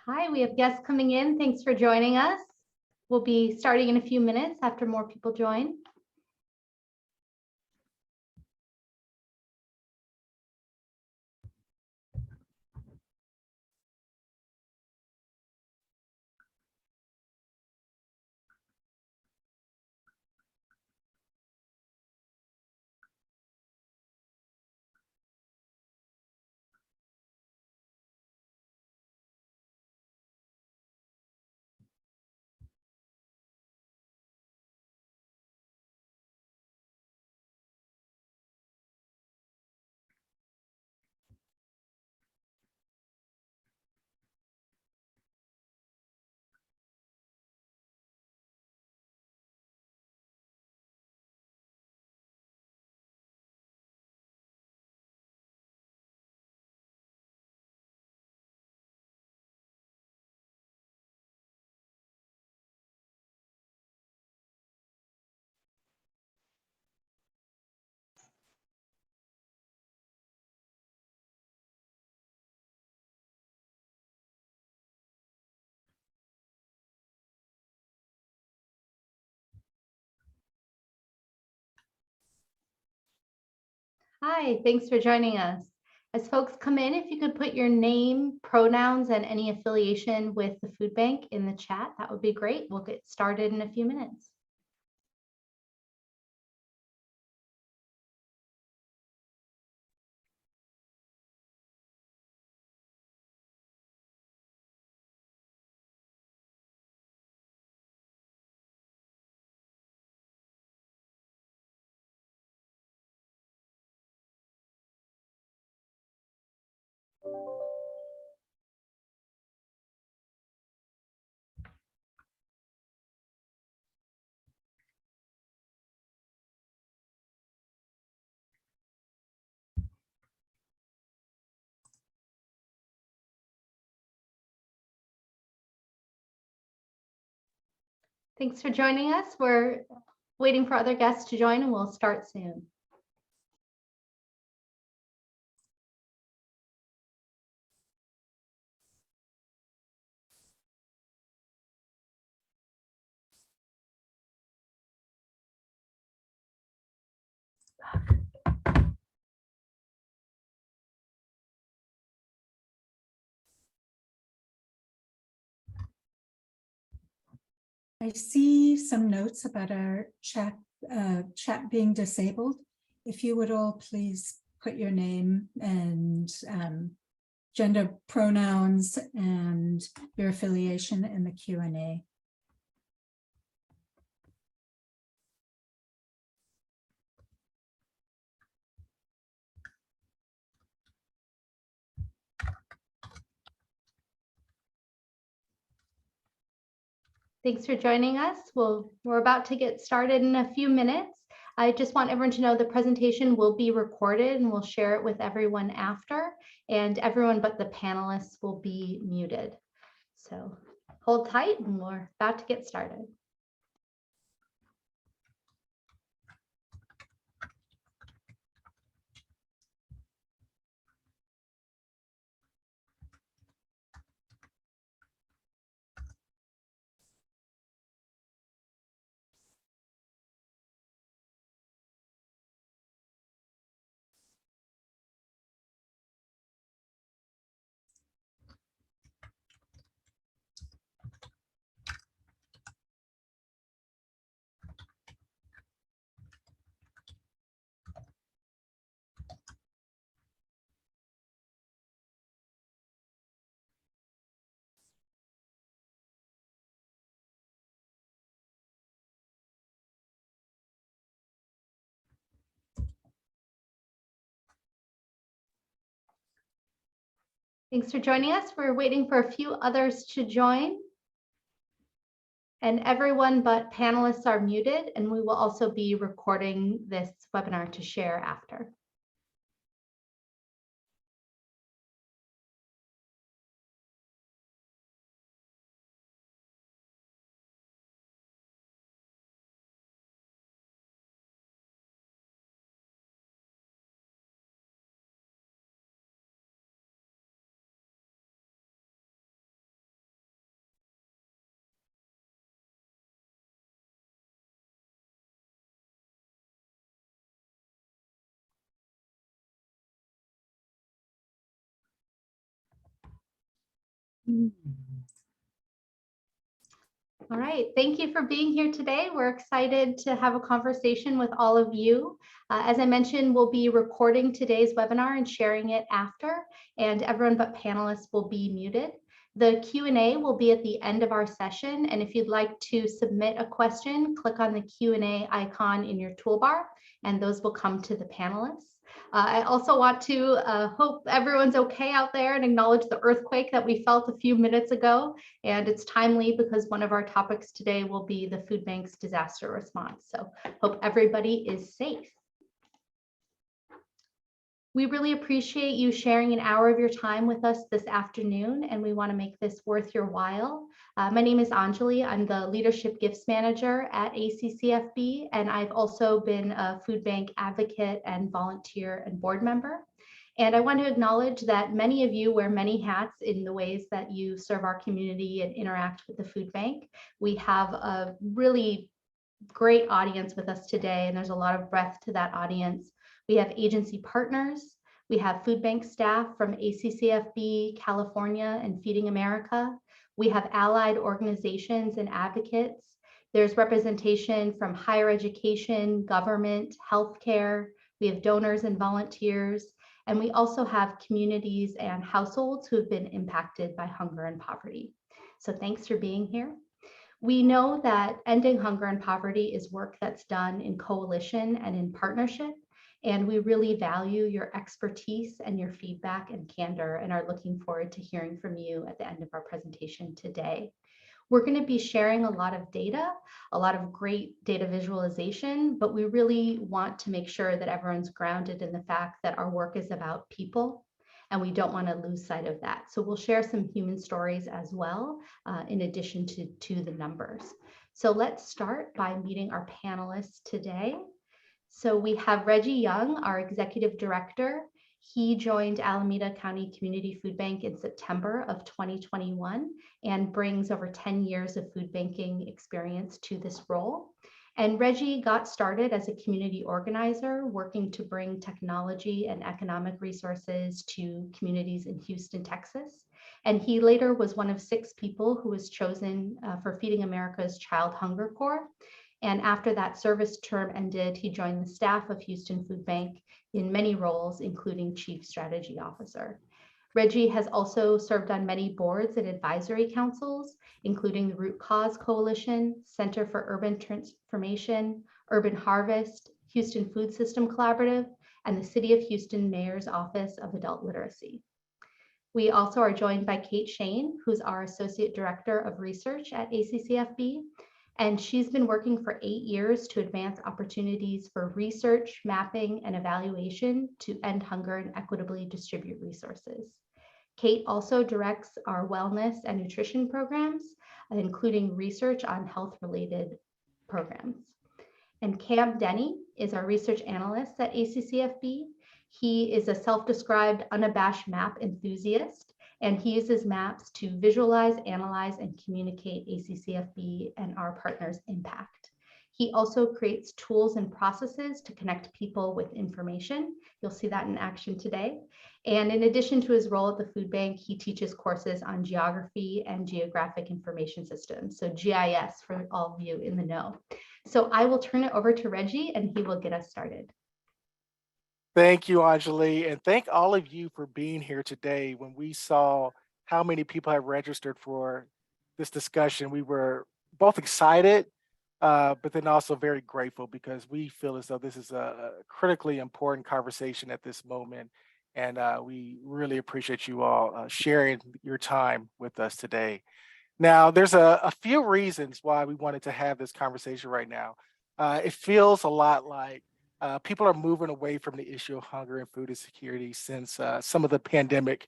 Hi, we have guests coming in. Thanks for joining us. We'll be starting in a few minutes after more people join. Hi, thanks for joining us. As folks come in, if you could put your name, pronouns, and any affiliation with the food bank in the chat, that would be great. We'll get started in a few minutes. Thanks for joining us. We're waiting for other guests to join and we'll start soon. I see some notes about our chat being disabled. If you would all please put your name and gender pronouns and your affiliation in the Q&A. Thanks for joining us. We're about to get started in a few minutes. I just want everyone to know the presentation will be recorded and we'll share it with everyone after, and everyone but the panelists will be muted. So hold tight and we're about to get started. Thanks for joining us. We're waiting for a few others to join. And everyone but panelists are muted, and we will also be recording this webinar to share after. All right, thank you for being here today. We're excited to have a conversation with all of you. As I mentioned, we'll be recording today's webinar and sharing it after, and everyone but panelists will be muted. The Q&A will be at the end of our session, and if you'd like to submit a question, click on the Q&A icon in your toolbar, and those will come to the panelists. I also want to hope everyone's okay out there and acknowledge the earthquake that we felt a few minutes ago. And it's timely because one of our topics today will be the food bank's disaster response. So hope everybody is safe. We really appreciate you sharing an hour of your time with us this afternoon, and we want to make this worth your while. My name is Anjali. I'm the Leadership Gifts Manager at ACCFB, and I've also been a food bank advocate and volunteer and board member. And I want to acknowledge that many of you wear many hats in the ways that you serve our community and interact with the food bank. We have a really great audience with us today, and there's a lot of breadth to that audience. We have agency partners, we have food bank staff from ACCFB, California, and Feeding America. We have allied organizations and advocates. There's representation from higher education, government, healthcare. We have donors and volunteers. And we also have communities and households who have been impacted by hunger and poverty. So thanks for being here. We know that ending hunger and poverty is work that's done in coalition and in partnership, and we really value your expertise and your feedback and candor and are looking forward to hearing from you at the end of our presentation today. We're going to be sharing a lot of data, a lot of great data visualization, but we really want to make sure that everyone's grounded in the fact that our work is about people, and we don't want to lose sight of that. So we'll share some human stories as well, in addition to the numbers. So let's start by meeting our panelists today. So we have Reggie Young, our Executive Director. He joined Alameda County Community Food Bank in September of 2021 and brings over 10 years of food banking experience to this role. And Reggie got started as a community organizer, working to bring technology and economic resources to communities in Houston, Texas. And he later was one of 6 people who was chosen for Feeding America's Child Hunger Corps. And after that service term ended, he joined the staff of Houston Food Bank in many roles, including Chief Strategy Officer. Reggie has also served on many boards and advisory councils, including the Root Cause Coalition, Center for Urban Transformation, Urban Harvest, Houston Food System Collaborative, and the City of Houston Mayor's Office of Adult Literacy. We also are joined by Kate Shane, who's our Associate Director of Research at ACCFB, and she's been working for 8 years to advance opportunities for research, mapping, and evaluation to end hunger and equitably distribute resources. Kate also directs our wellness and nutrition programs, including research on health-related programs. And Cam Denny is our research analyst at ACCFB. He is a self-described unabashed map enthusiast, and he uses maps to visualize, analyze, and communicate ACCFB and our partners' impact. He also creates tools and processes to connect people with information. You'll see that in action today. And in addition to his role at the food bank, he teaches courses on geography and geographic information systems, so GIS for all of you in the know. So I will turn it over to Reggie, and he will get us started. Thank you, Anjali, and thank all of you for being here today. When we saw how many people have registered for this discussion, we were both excited, but then also very grateful because we feel as though this is a critically important conversation at this moment. And we really appreciate you all sharing your time with us today. Now, there's a few reasons why we wanted to have this conversation right now. It feels a lot like people are moving away from the issue of hunger and food insecurity since some of the pandemic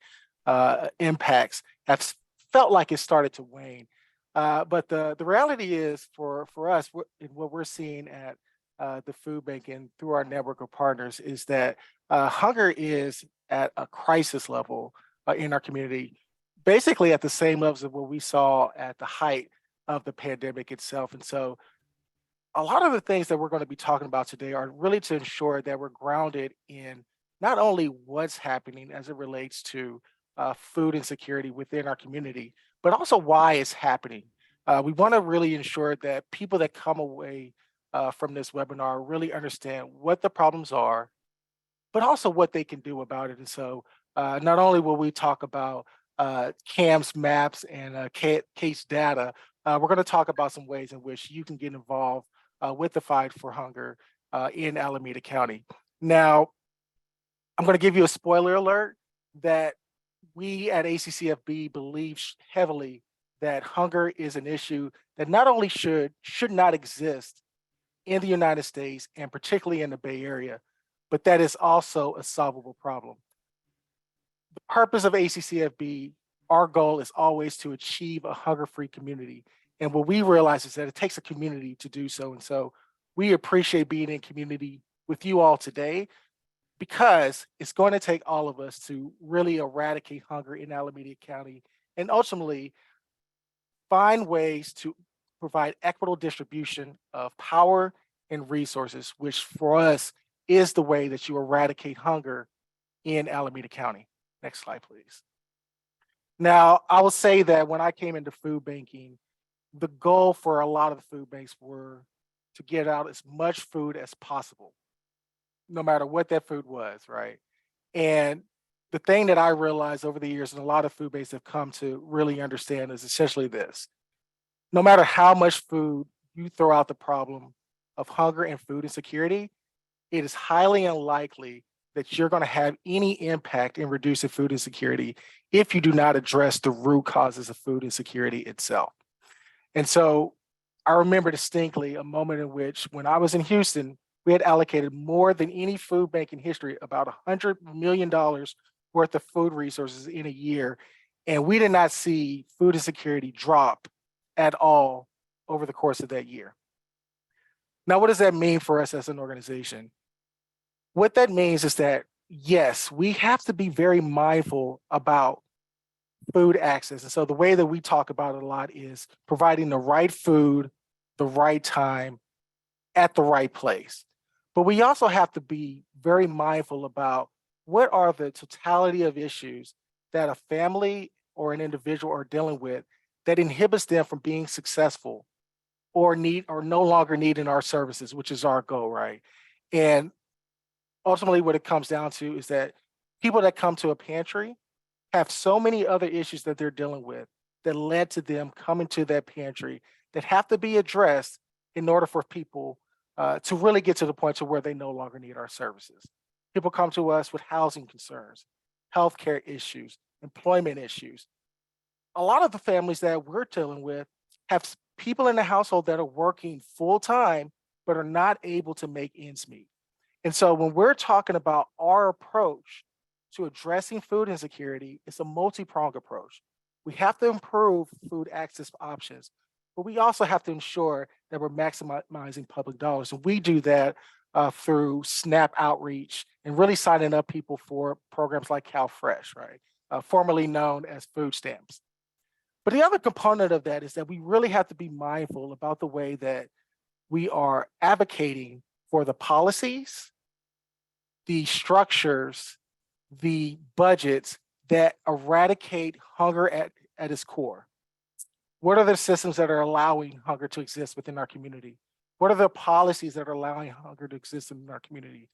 impacts have felt like it started to wane. But the reality is for us, what we're seeing at the food bank and through our network of partners is that hunger is at a crisis level in our community, basically at the same levels of what we saw at the height of the pandemic itself. And so a lot of the things that we're going to be talking about today are really to ensure that we're grounded in not only what's happening as it relates to food insecurity within our community, but also why it's happening. We want to really ensure that people that come away from this webinar really understand what the problems are, but also what they can do about it. And so not only will we talk about CAMS maps and case data, we're going to talk about some ways in which you can get involved with the fight for hunger in Alameda County. Now, I'm going to give you a spoiler alert that we at ACCFB believe heavily that hunger is an issue that not only should not exist in the United States and particularly in the Bay Area, but that is also a solvable problem. The purpose of ACCFB, our goal is always to achieve a hunger-free community. And what we realize is that it takes a community to do so. And so we appreciate being in community with you all today, because it's going to take all of us to really eradicate hunger in Alameda County and ultimately find ways to provide equitable distribution of power and resources, which for us is the way that you eradicate hunger in Alameda County. Next slide, please. Now, I will say that when I came into food banking, the goal for a lot of the food banks were to get out as much food as possible, no matter what that food was, right? And the thing that I realized over the years, and a lot of food banks have come to really understand, is essentially this: no matter how much food you throw out the problem of hunger and food insecurity, it is highly unlikely that you're going to have any impact in reducing food insecurity if you do not address the root causes of food insecurity itself. And so I remember distinctly a moment in which, when I was in Houston, we had allocated more than any food bank in history, about $100 million worth of food resources in a year. And we did not see food insecurity drop at all over the course of that year. Now, what does that mean for us as an organization? What that means is that, yes, we have to be very mindful about food access. And so the way that we talk about it a lot is providing the right food, the right time, at the right place. But we also have to be very mindful about what are the totality of issues that a family or an individual are dealing with that inhibits them from being successful or no longer needing our services, which is our goal, right? And ultimately what it comes down to is that people that come to a pantry have so many other issues that they're dealing with that led to them coming to that pantry that have to be addressed in order for people to really get to the point to where they no longer need our services. People come to us with housing concerns, healthcare issues, employment issues. A lot of the families that we're dealing with have people in the household that are working full time, but are not able to make ends meet. And so when we're talking about our approach to addressing food insecurity, it's a multi-pronged approach. We have to improve food access options, but we also have to ensure that we're maximizing public dollars. And we do that through SNAP outreach and really signing up people for programs like CalFresh, right? Formerly known as food stamps. But the other component of that is that we really have to be mindful about the way that we are advocating for the policies, the structures, the budgets that eradicate hunger at its core. What are the systems that are allowing hunger to exist within our community? What are the policies that are allowing hunger to exist in our community?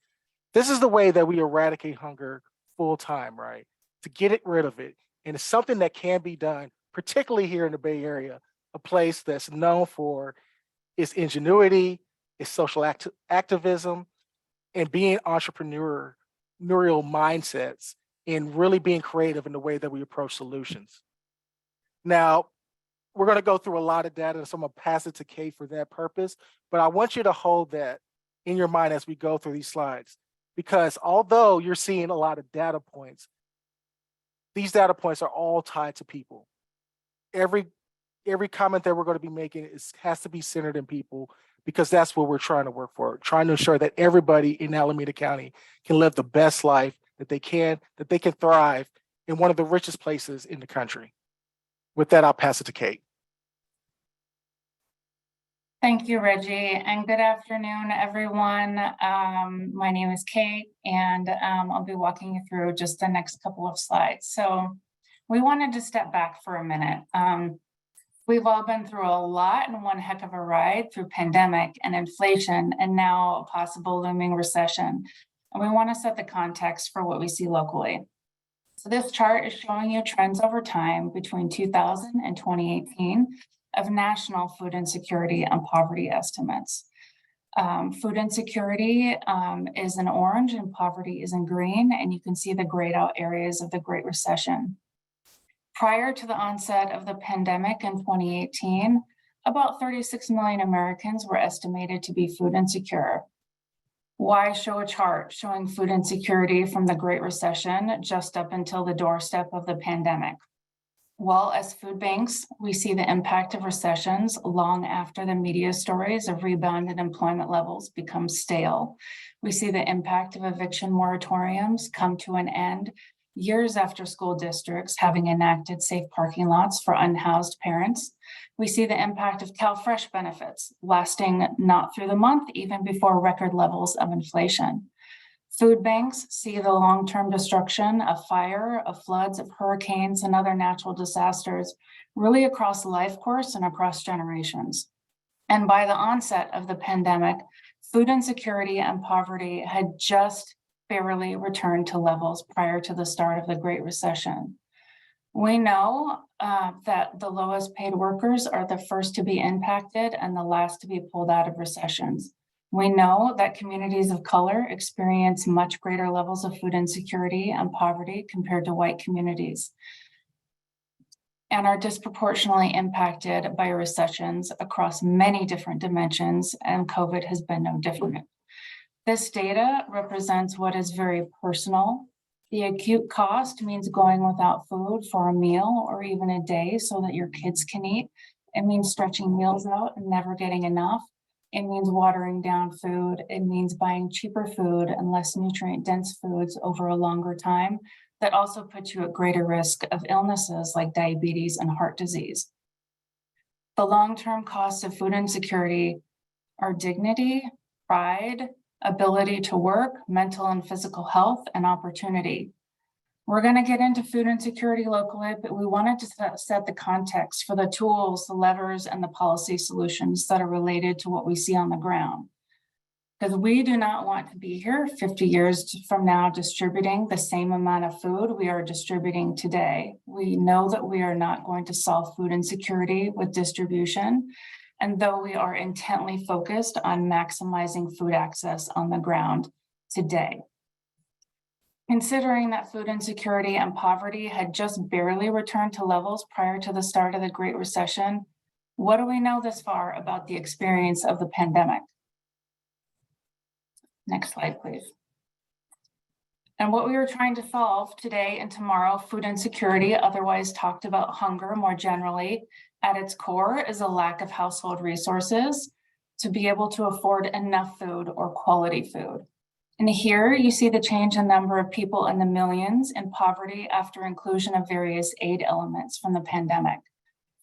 This is the way that we eradicate hunger full time, right? To get rid of it. And it's something that can be done, particularly here in the Bay Area, a place that's known for its ingenuity, its social activism, and being entrepreneurial mindsets, and really being creative in the way that we approach solutions. Now, we're going to go through a lot of data, so I'm going to pass it to Kate for that purpose, but I want you to hold that in your mind as we go through these slides, because although you're seeing a lot of data points, these data points are all tied to people. Every comment that we're going to be making has to be centered in people, because that's what we're trying to work for, trying to ensure that everybody in Alameda County can live the best life that they can thrive in one of the richest places in the country. With that, I'll pass it to Kate. Thank you, Reggie, and good afternoon, everyone. My name is Kate, and I'll be walking you through just the next couple of slides. So We wanted to step back for a minute. We've all been through a lot and one heck of a ride through pandemic and inflation and now a possible looming recession. And we want to set the context for what we see locally. So this chart is showing you trends over time between 2000 and 2018 of national food insecurity and poverty estimates. Food insecurity is in orange and poverty is in green, and you can see the grayed out areas of the Great Recession. Prior to the onset of the pandemic in 2018, about 36 million Americans were estimated to be food insecure. Why show a chart showing food insecurity from the Great Recession just up until the doorstep of the pandemic? Well, as food banks, we see the impact of recessions long after the media stories of rebounded employment levels become stale. We see the impact of eviction moratoriums come to an end years after school districts having enacted safe parking lots for unhoused parents. We see the impact of CalFresh benefits lasting not through the month, even before record levels of inflation. Food banks see the long-term destruction of fire, of floods, of hurricanes, and other natural disasters, really across life course and across generations. And by the onset of the pandemic, food insecurity and poverty had just barely returned to levels prior to the start of the Great Recession. We know that the lowest paid workers are the first to be impacted and the last to be pulled out of recessions. We know that communities of color experience much greater levels of food insecurity and poverty compared to white communities, and are disproportionately impacted by recessions across many different dimensions, and COVID has been no different. This data represents what is very personal. The acute cost means going without food for a meal or even a day so that your kids can eat. It means stretching meals out and never getting enough. It means watering down food. It means buying cheaper food and less nutrient-dense foods over a longer time that also puts you at greater risk of illnesses like diabetes and heart disease. The long-term costs of food insecurity are dignity, pride, ability to work, mental and physical health, and opportunity. We're going to get into food insecurity locally, but we wanted to set the context for the tools, the levers, and the policy solutions that are related to what we see on the ground. Because we do not want to be here 50 years from now distributing the same amount of food we are distributing today. We know that we are not going to solve food insecurity with distribution. And though we are intently focused on maximizing food access on the ground today. Considering that food insecurity and poverty had just barely returned to levels prior to the start of the Great Recession, what do we know this far about the experience of the pandemic? Next slide, please. And what we are trying to solve today and tomorrow, food insecurity, otherwise talked about hunger more generally, at its core is a lack of household resources to be able to afford enough food or quality food. And here you see the change in number of people in the millions in poverty after inclusion of various aid elements from the pandemic.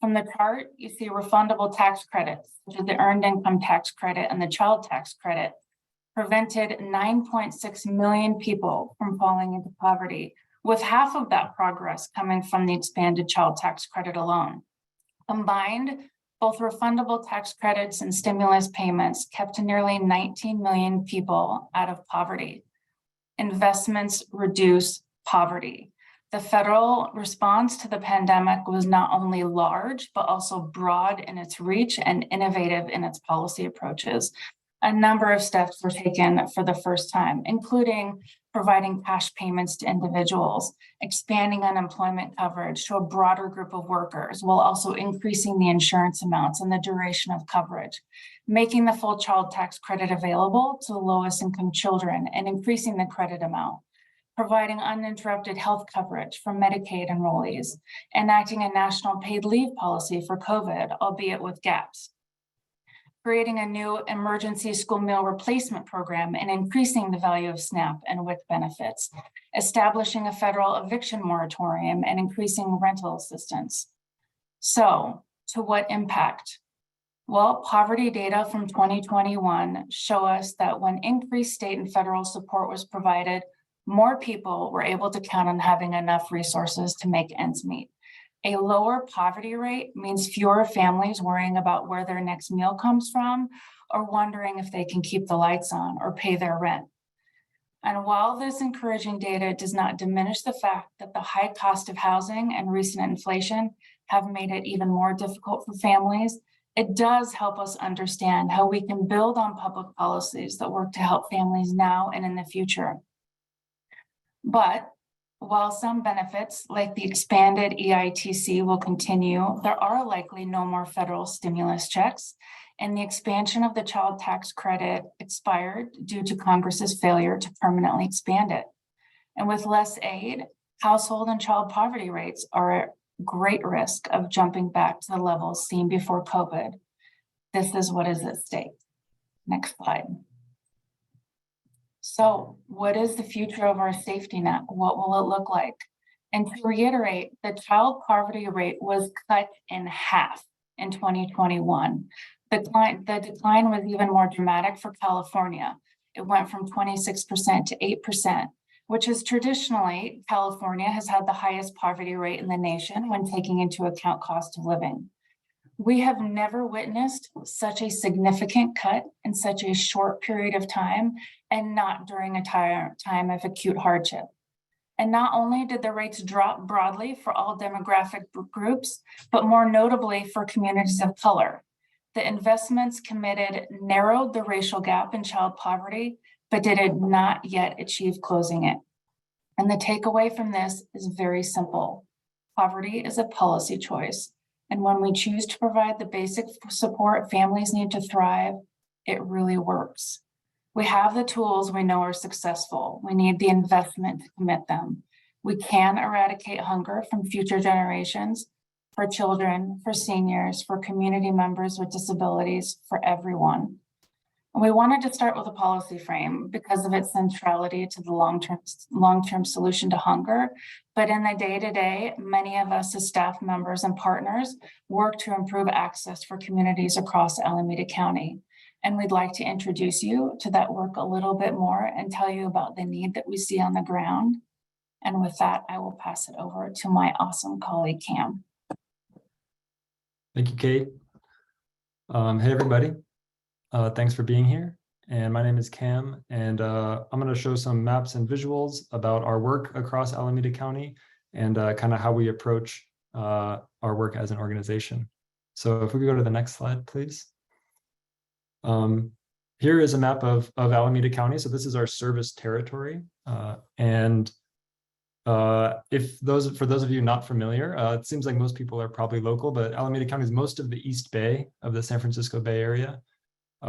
From the chart, you see refundable tax credits, such as the Earned Income Tax Credit and the Child Tax Credit, prevented 9.6 million people from falling into poverty, with half of that progress coming from the expanded Child Tax Credit alone. Combined, both refundable tax credits and stimulus payments kept nearly 19 million people out of poverty. Investments reduce poverty. The federal response to the pandemic was not only large, but also broad in its reach and innovative in its policy approaches. A number of steps were taken for the first time, including providing cash payments to individuals, expanding unemployment coverage to a broader group of workers, while also increasing the insurance amounts and the duration of coverage, making the full child tax credit available to the lowest income children and increasing the credit amount, providing uninterrupted health coverage for Medicaid enrollees, enacting a national paid leave policy for COVID, albeit with gaps, creating a new emergency school meal replacement program and increasing the value of SNAP and WIC benefits, establishing a federal eviction moratorium and increasing rental assistance. So, to what impact? Well, poverty data from 2021 show us that when increased state and federal support was provided, more people were able to count on having enough resources to make ends meet. A lower poverty rate means fewer families worrying about where their next meal comes from or wondering if they can keep the lights on or pay their rent. And while this encouraging data does not diminish the fact that the high cost of housing and recent inflation have made it even more difficult for families, it does help us understand how we can build on public policies that work to help families now and in the future. But while some benefits, like the expanded EITC, will continue, there are likely no more federal stimulus checks, and the expansion of the child tax credit expired due to Congress's failure to permanently expand it. And with less aid, household and child poverty rates are at great risk of jumping back to the levels seen before COVID. This is what is at stake. Next slide. So what is the future of our safety net? What will it look like? And to reiterate, the child poverty rate was cut in half in 2021. The decline was even more dramatic for California. It went from 26% to 8%, which is traditionally, California has had the highest poverty rate in the nation when taking into account cost of living. We have never witnessed such a significant cut in such a short period of time, and not during a time of acute hardship. And not only did the rates drop broadly for all demographic groups, but more notably for communities of color. The investments committed narrowed the racial gap in child poverty, but did not yet achieve closing it. And the takeaway from this is very simple. Poverty is a policy choice. And when we choose to provide the basic support families need to thrive, it really works. We have the tools we know are successful. We need the investment to commit them. We can eradicate hunger from future generations, for children, for seniors, for community members with disabilities, for everyone. And we wanted to start with a policy frame because of its centrality to the long-term solution to hunger. But in the day-to-day, many of us as staff members and partners work to improve access for communities across Alameda County. And we'd like to introduce you to that work a little bit more and tell you about the need that we see on the ground. And with that, I will pass it over to my awesome colleague, Cam. Thank you, Kate. Hey, everybody. Thanks for being here. And my name is Cam, and I'm going to show some maps and visuals about our work across Alameda County and kind of how we approach our work as an organization. So if we could go to the next slide, please. Here is a map of Alameda County. So this is our service territory. For those of you not familiar, it seems like most people are probably local, but Alameda County is most of the East Bay of the San Francisco Bay Area.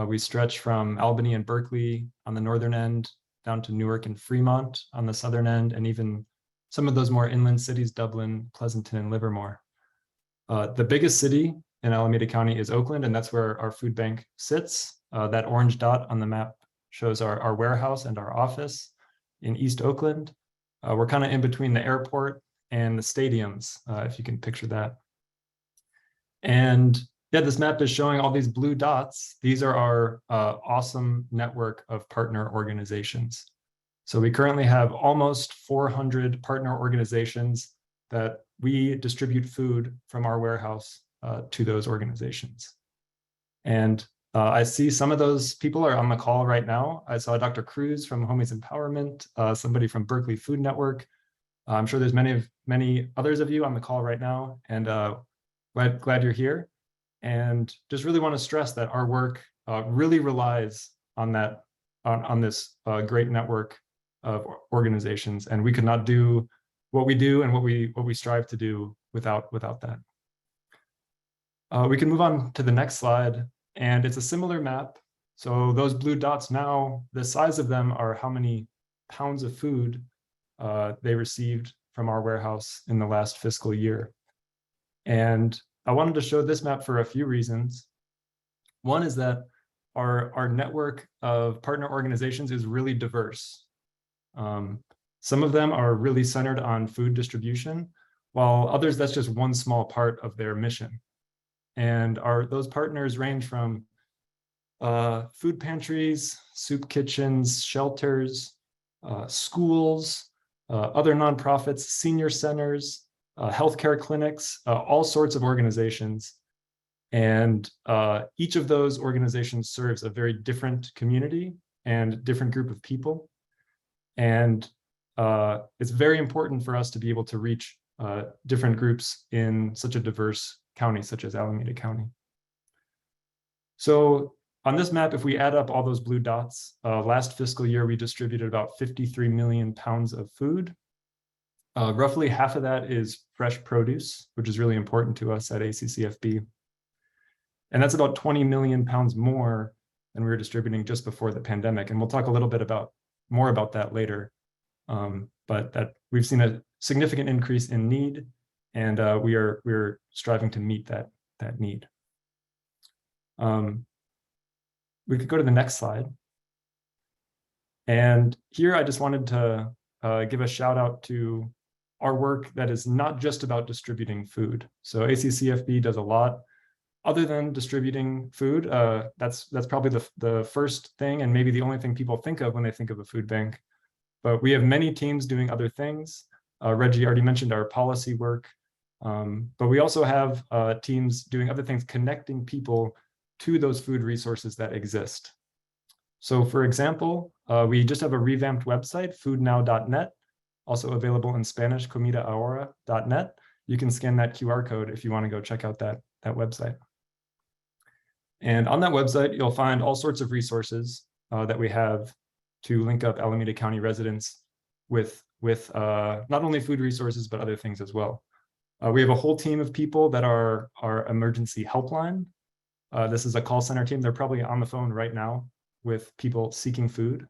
We stretch from Albany and Berkeley on the northern end down to Newark and Fremont on the southern end, and even some of those more inland cities, Dublin, Pleasanton, and Livermore. The biggest city in Alameda County is Oakland, and that's where our food bank sits. That orange dot on the map shows our warehouse and our office in East Oakland. We're kind of in between the airport and the stadiums, if you can picture that. And yeah, this map is showing all these blue dots. These are our awesome network of partner organizations. So we currently have almost 400 partner organizations that we distribute food from our warehouse to those organizations. And I see some of those people are on the call right now. I saw Dr. Cruz from Homies Empowerment, somebody from Berkeley Food Network. I'm sure there's many others of you on the call right now, and glad you're here. And just really want to stress that our work really relies on this great network of organizations, and we could not do what we do and what we strive to do without that. We can move on to the next slide, and it's a similar map. So those blue dots now, the size of them are how many pounds of food they received from our warehouse in the last fiscal year. And I wanted to show this map for a few reasons. One is that our network of partner organizations is really diverse. Some of them are really centered on food distribution, while others, that's just one small part of their mission. And those partners range from food pantries, soup kitchens, shelters, schools, other nonprofits, senior centers, healthcare clinics, all sorts of organizations. And each of those organizations serves a very different community and different group of people. And it's very important for us to be able to reach different groups in such a diverse county, such as Alameda County. So on this map, if we add up all those blue dots, last fiscal year, we distributed about 53 million pounds of food. Roughly half of that is fresh produce, which is really important to us at ACCFB. And that's about 20 million pounds more than we were distributing just before the pandemic. And we'll talk a little bit more about that later. But that we've seen a significant increase in need, and we're striving to meet that need. We could go to the next slide. And here I just wanted to give a shout out to our work that is not just about distributing food. So ACCFB does a lot other than distributing food. That's probably the first thing and maybe the only thing people think of when they think of a food bank. But we have many teams doing other things. Reggie already mentioned our policy work, but we also have teams doing other things, connecting people to those food resources that exist. So for example, we just have a revamped website, foodnow.net, also available in Spanish, comidaahora.net. You can scan that QR code if you want to go check out that website. And on that website, you'll find all sorts of resources that we have to link up Alameda County residents with not only food resources, but other things as well. We have a whole team of people that are our emergency helpline. This is a call center team. They're probably on the phone right now with people seeking food.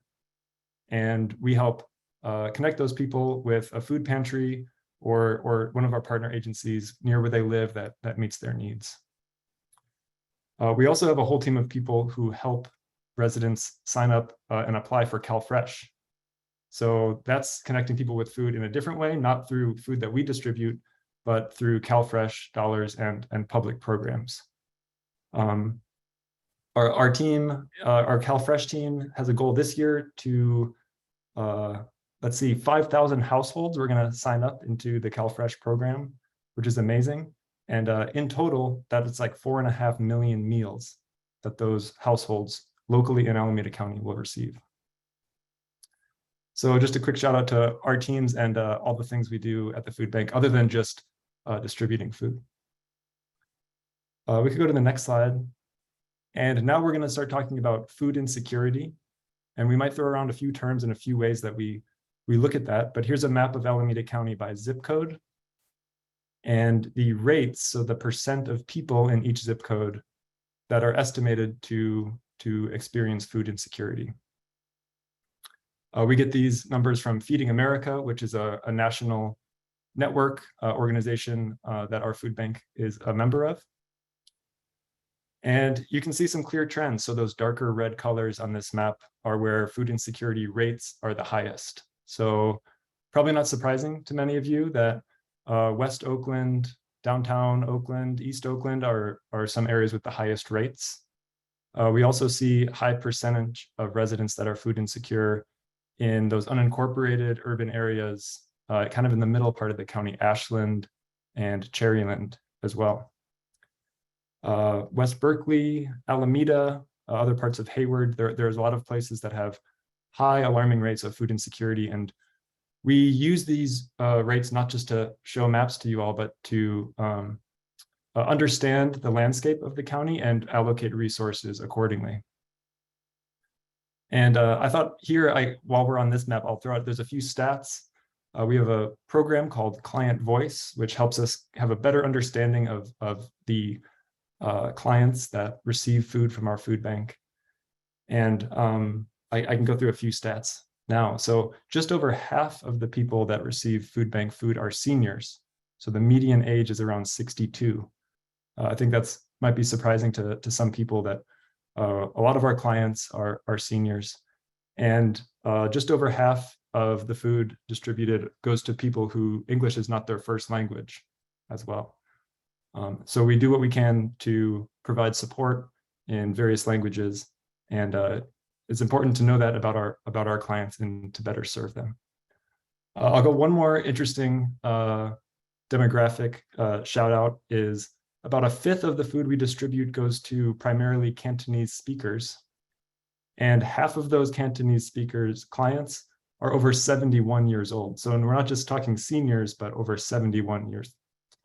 And we help connect those people with a food pantry or one of our partner agencies near where they live that meets their needs. We also have a whole team of people who help residents sign up and apply for CalFresh. So that's connecting people with food in a different way, not through food that we distribute, but through CalFresh dollars and public programs. Our team, our CalFresh team has a goal this year to, let's see, 5,000 households we're gonna sign up into the CalFresh program, which is amazing. And in total, that is like 4.5 million meals that those households locally in Alameda County will receive. So just a quick shout out to our teams and all the things we do at the food bank, other than just distributing food. We could go to the next slide. And now we're going to start talking about food insecurity. And we might throw around a few terms and a few ways that we look at that. But here's a map of Alameda County by zip code. And the rates, so the percent of people in each zip code that are estimated to experience food insecurity. We get these numbers from Feeding America, which is a national network organization that our food bank is a member of. And you can see some clear trends. So those darker red colors on this map are where food insecurity rates are the highest. So probably not surprising to many of you that West Oakland, downtown Oakland, East Oakland are some areas with the highest rates. We also see high percentage of residents that are food insecure in those unincorporated urban areas, kind of in the middle part of the county, Ashland and Cherryland as well. West Berkeley, Alameda, other parts of Hayward, there's a lot of places that have high alarming rates of food insecurity. And we use these rates not just to show maps to you all, but to understand the landscape of the county and allocate resources accordingly. And I thought here, while we're on this map, I'll throw out, there's a few stats. We have a program called Client Voice, which helps us have a better understanding of the clients that receive food from our food bank. And I can go through a few stats now. So just over half of the people that receive food bank food are seniors. So the median age is around 62. I think that's might be surprising to some people that a lot of our clients are seniors. And just over half of the food distributed goes to people who English is not their first language as well. So we do what we can to provide support in various languages. And it's important to know that about our clients and to better serve them. I'll go one more interesting demographic shout out is about 1/5 of the food we distribute goes to primarily Cantonese speakers. And half of those Cantonese speakers clients are over 71 years old. So and we're not just talking seniors, but over 71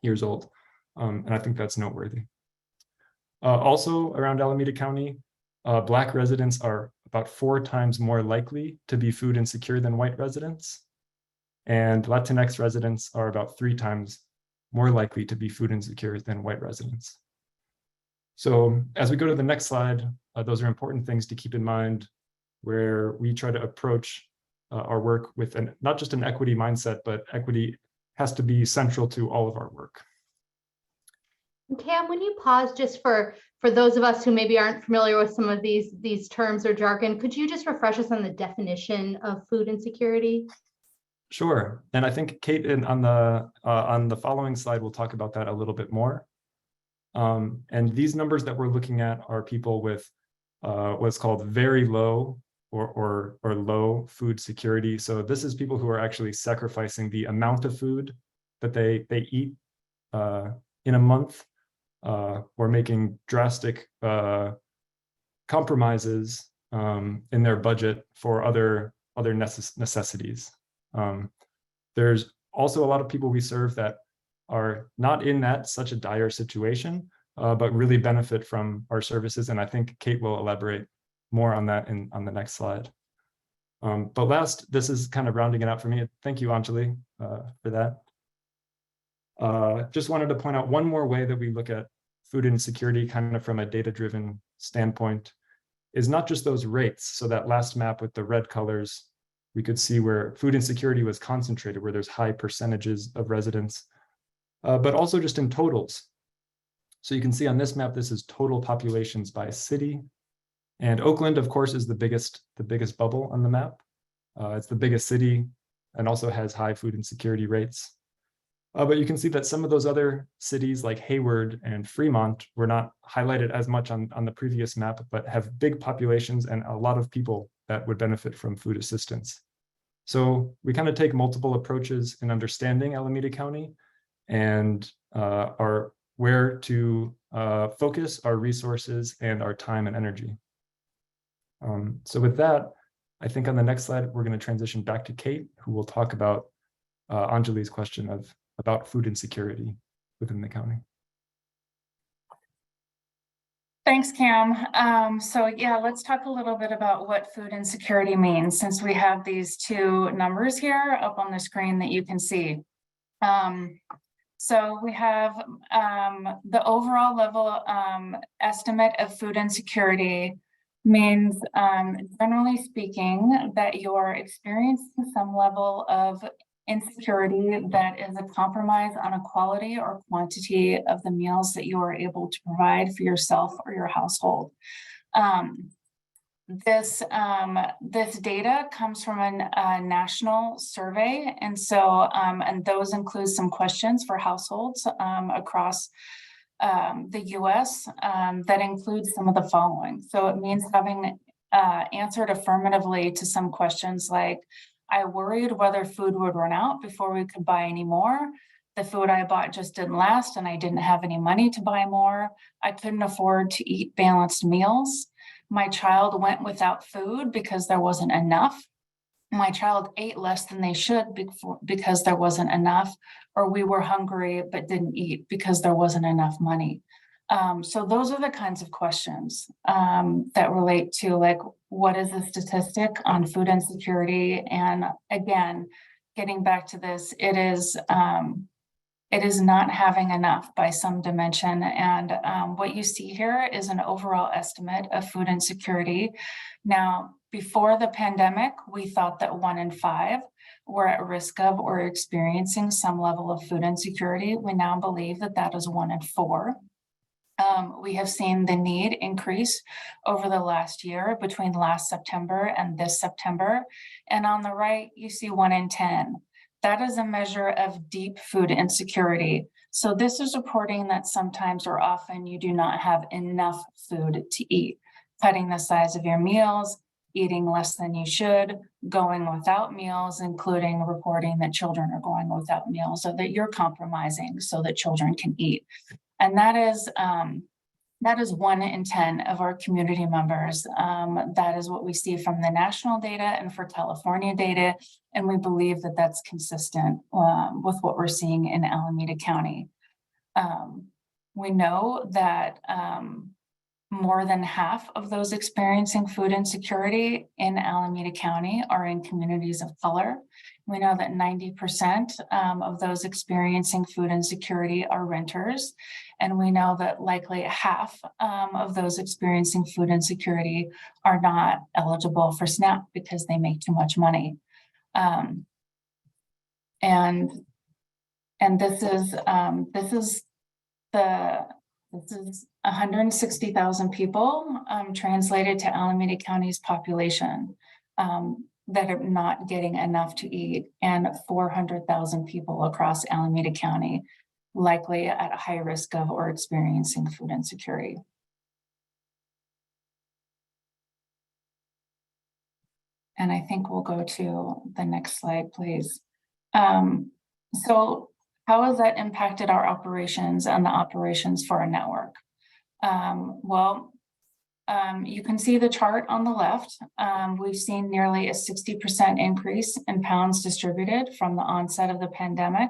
years old. And I think that's noteworthy. Also around Alameda County, Black residents are about 4 times more likely to be food insecure than white residents. And Latinx residents are about 3 times more likely to be food insecure than white residents. So as we go to the next slide, those are important things to keep in mind where we try to approach our work with not just an equity mindset, but equity has to be central to all of our work. Cam, when you pause just for those of us who maybe aren't familiar with some of these terms or jargon, could you just refresh us on the definition of food insecurity? Sure, and I think Kate on the following slide will talk about that a little bit more. And these numbers that we're looking at are people with what's called very low or low food security. So this is people who are actually sacrificing the amount of food that they eat in a month, or making drastic compromises in their budget for other necessities. There's also a lot of people we serve that are not in such a dire situation, but really benefit from our services. And I think Kate will elaborate more on that on the next slide. But last, this is kind of rounding it out for me. Thank you, Anjali, for that. Just wanted to point out one more way that we look at food insecurity kind of from a data-driven standpoint is not just those rates. So that last map with the red colors, we could see where food insecurity was concentrated, where there's high percentages of residents, but also just in totals. So you can see on this map, this is total populations by city. And Oakland, of course, is the biggest bubble on the map. It's the biggest city and also has high food insecurity rates. But you can see that some of those other cities like Hayward and Fremont were not highlighted as much on the previous map, but have big populations and a lot of people that would benefit from food assistance. So we kind of take multiple approaches in understanding Alameda County and where to focus our resources and our time and energy. So with that, I think on the next slide, we're going to transition back to Kate, who will talk about Anjali's question about food insecurity within the county. Thanks, Cam. So yeah, let's talk a little bit about what food insecurity means, since we have these 2 numbers here up on the screen that you can see. So we have the overall level estimate of food insecurity means, generally speaking, that you're experiencing some level of insecurity that is a compromise on a quality or quantity of the meals that you are able to provide for yourself or your household. This data comes from a national survey, and so and those include some questions for households across the U.S. That includes some of the following. So it means having answered affirmatively to some questions like, I worried whether food would run out before we could buy any more. The food I bought just didn't last and I didn't have any money to buy more. I couldn't afford to eat balanced meals. My child went without food because there wasn't enough. My child ate less than they should because there wasn't enough, or we were hungry but didn't eat because there wasn't enough money. So those are the kinds of questions that relate to, like, what is the statistic on food insecurity? And again, getting back to this, it is not having enough by some dimension. And what you see here is an overall estimate of food insecurity. Now, before the pandemic, we thought that 1 in 5 were at risk of or experiencing some level of food insecurity. We now believe that that is 1 in 4. We have seen the need increase over the last year between last September and this September. And on the right, you see 1 in 10. That is a measure of deep food insecurity. So this is reporting that sometimes or often you do not have enough food to eat, cutting the size of your meals, eating less than you should, going without meals, including reporting that children are going without meals, so that you're compromising so that children can eat. And that is 1 in 10 of our community members. That is what we see from the national data and for California data. And we believe that that's consistent with what we're seeing in Alameda County. We know that more than half of those experiencing food insecurity in Alameda County are in communities of color. We know that 90% of those experiencing food insecurity are renters. And we know that likely half of those experiencing food insecurity are not eligible for SNAP because they make too much money. And this is 160,000 people translated to Alameda County's population that are not getting enough to eat, and 400,000 people across Alameda County likely at a high risk of or experiencing food insecurity. And I think we'll go to the next slide, please. So how has that impacted our operations and the operations for our network? You can see the chart on the left. We've seen nearly a 60% increase in pounds distributed from the onset of the pandemic,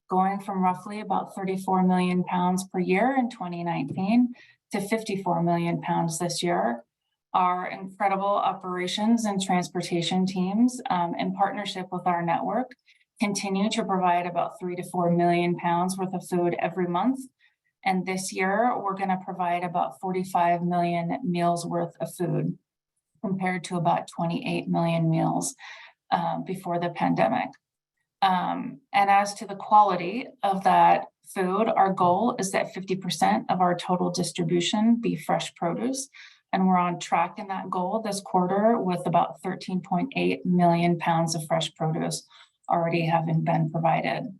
going from roughly about 34 million pounds per year in 2019 to 54 million pounds this year. Our incredible operations and transportation teams, in partnership with our network, continue to provide about 3 to 4 million pounds worth of food every month. And this year, we're going to provide about 45 million meals worth of food, compared to about 28 million meals before the pandemic. And as to the quality of that food, our goal is that 50% of our total distribution be fresh produce. And we're on track in that goal this quarter with about 13.8 million pounds of fresh produce already having been provided.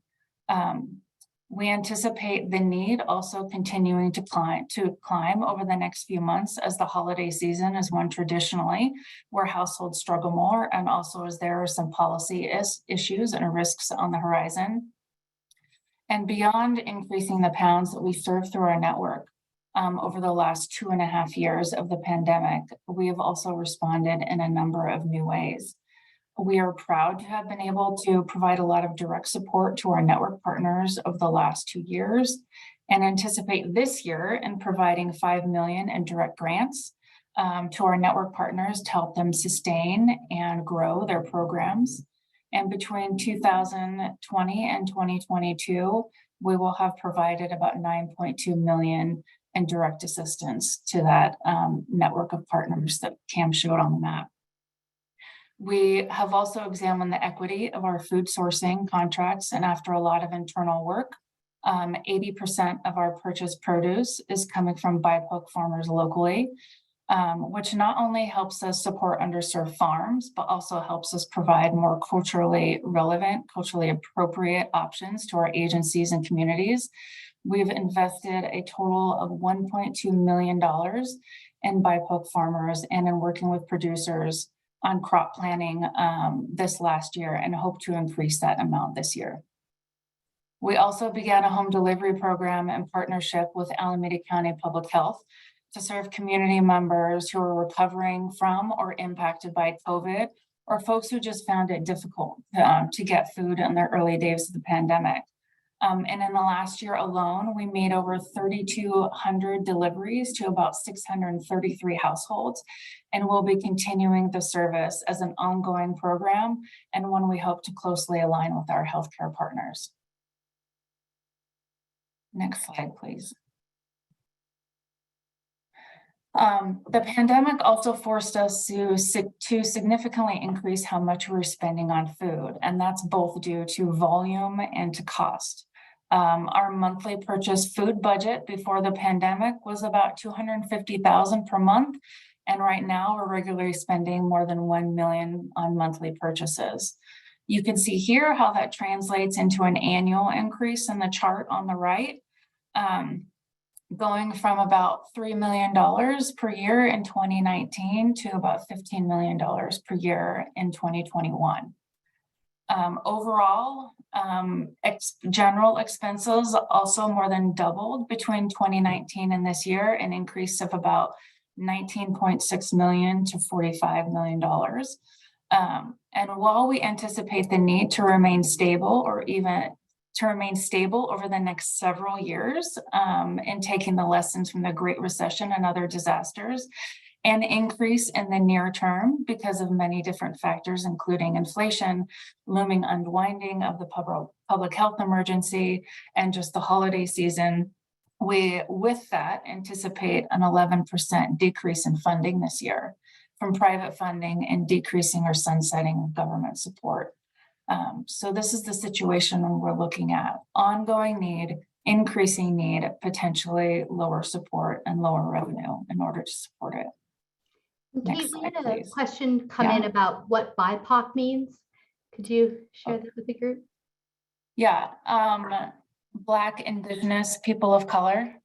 We anticipate the need also continuing to climb over the next few months, as the holiday season is one traditionally where households struggle more, and also as there are some policy issues and risks on the horizon. And beyond increasing the pounds that we serve through our network, over the last 2.5 years of the pandemic, we have also responded in a number of new ways. We are proud to have been able to provide a lot of direct support to our network partners over the last 2 years, and anticipate this year in providing $5 million in direct grants to our network partners to help them sustain and grow their programs. And between 2020 and 2022, we will have provided about $9.2 million in direct assistance to that network of partners that Cam showed on the map. We have also examined the equity of our food sourcing contracts, and after a lot of internal work, 80% of our purchased produce is coming from BIPOC farmers locally, which not only helps us support underserved farms, but also helps us provide more culturally relevant, culturally appropriate options to our agencies and communities. We've invested a total of $1.2 million in BIPOC farmers and in working with producers on crop planning this last year, and hope to increase that amount this year. We also began a home delivery program in partnership with Alameda County Public Health to serve community members who are recovering from or impacted by COVID, or folks who just found it difficult to get food in the early days of the pandemic. And in the last year alone, we made over 3,200 deliveries to about 633 households, and we'll be continuing the service as an ongoing program, and one we hope to closely align with our healthcare partners. Next slide, please. The pandemic also forced us to significantly increase how much we're spending on food, and that's both due to volume and to cost. Our monthly purchase food budget before the pandemic was about $250,000 per month, and right now we're regularly spending more than $1 million on monthly purchases. You can see here how that translates into an annual increase in the chart on the right. going from about $3 million per year in 2019 to about $15 million per year in 2021. Overall, general expenses also more than doubled between 2019 and this year, an increase of about 19.6 million to $45 million. And while we anticipate the need to remain stable or even to remain stable over the next several years, in taking the lessons from the Great Recession and other disasters, an increase in the near term because of many different factors, including inflation, looming unwinding of the public health emergency, and just the holiday season. We, with that, anticipate an 11% decrease in funding this year from private funding and decreasing or sunsetting of government support. So this is the situation when we're looking at ongoing need, increasing need, potentially lower support and lower revenue in order to support it. Kate, we had slide, a please. question come in about what BIPOC means. Could you share that with the group? Yeah, Black, Indigenous, people of color.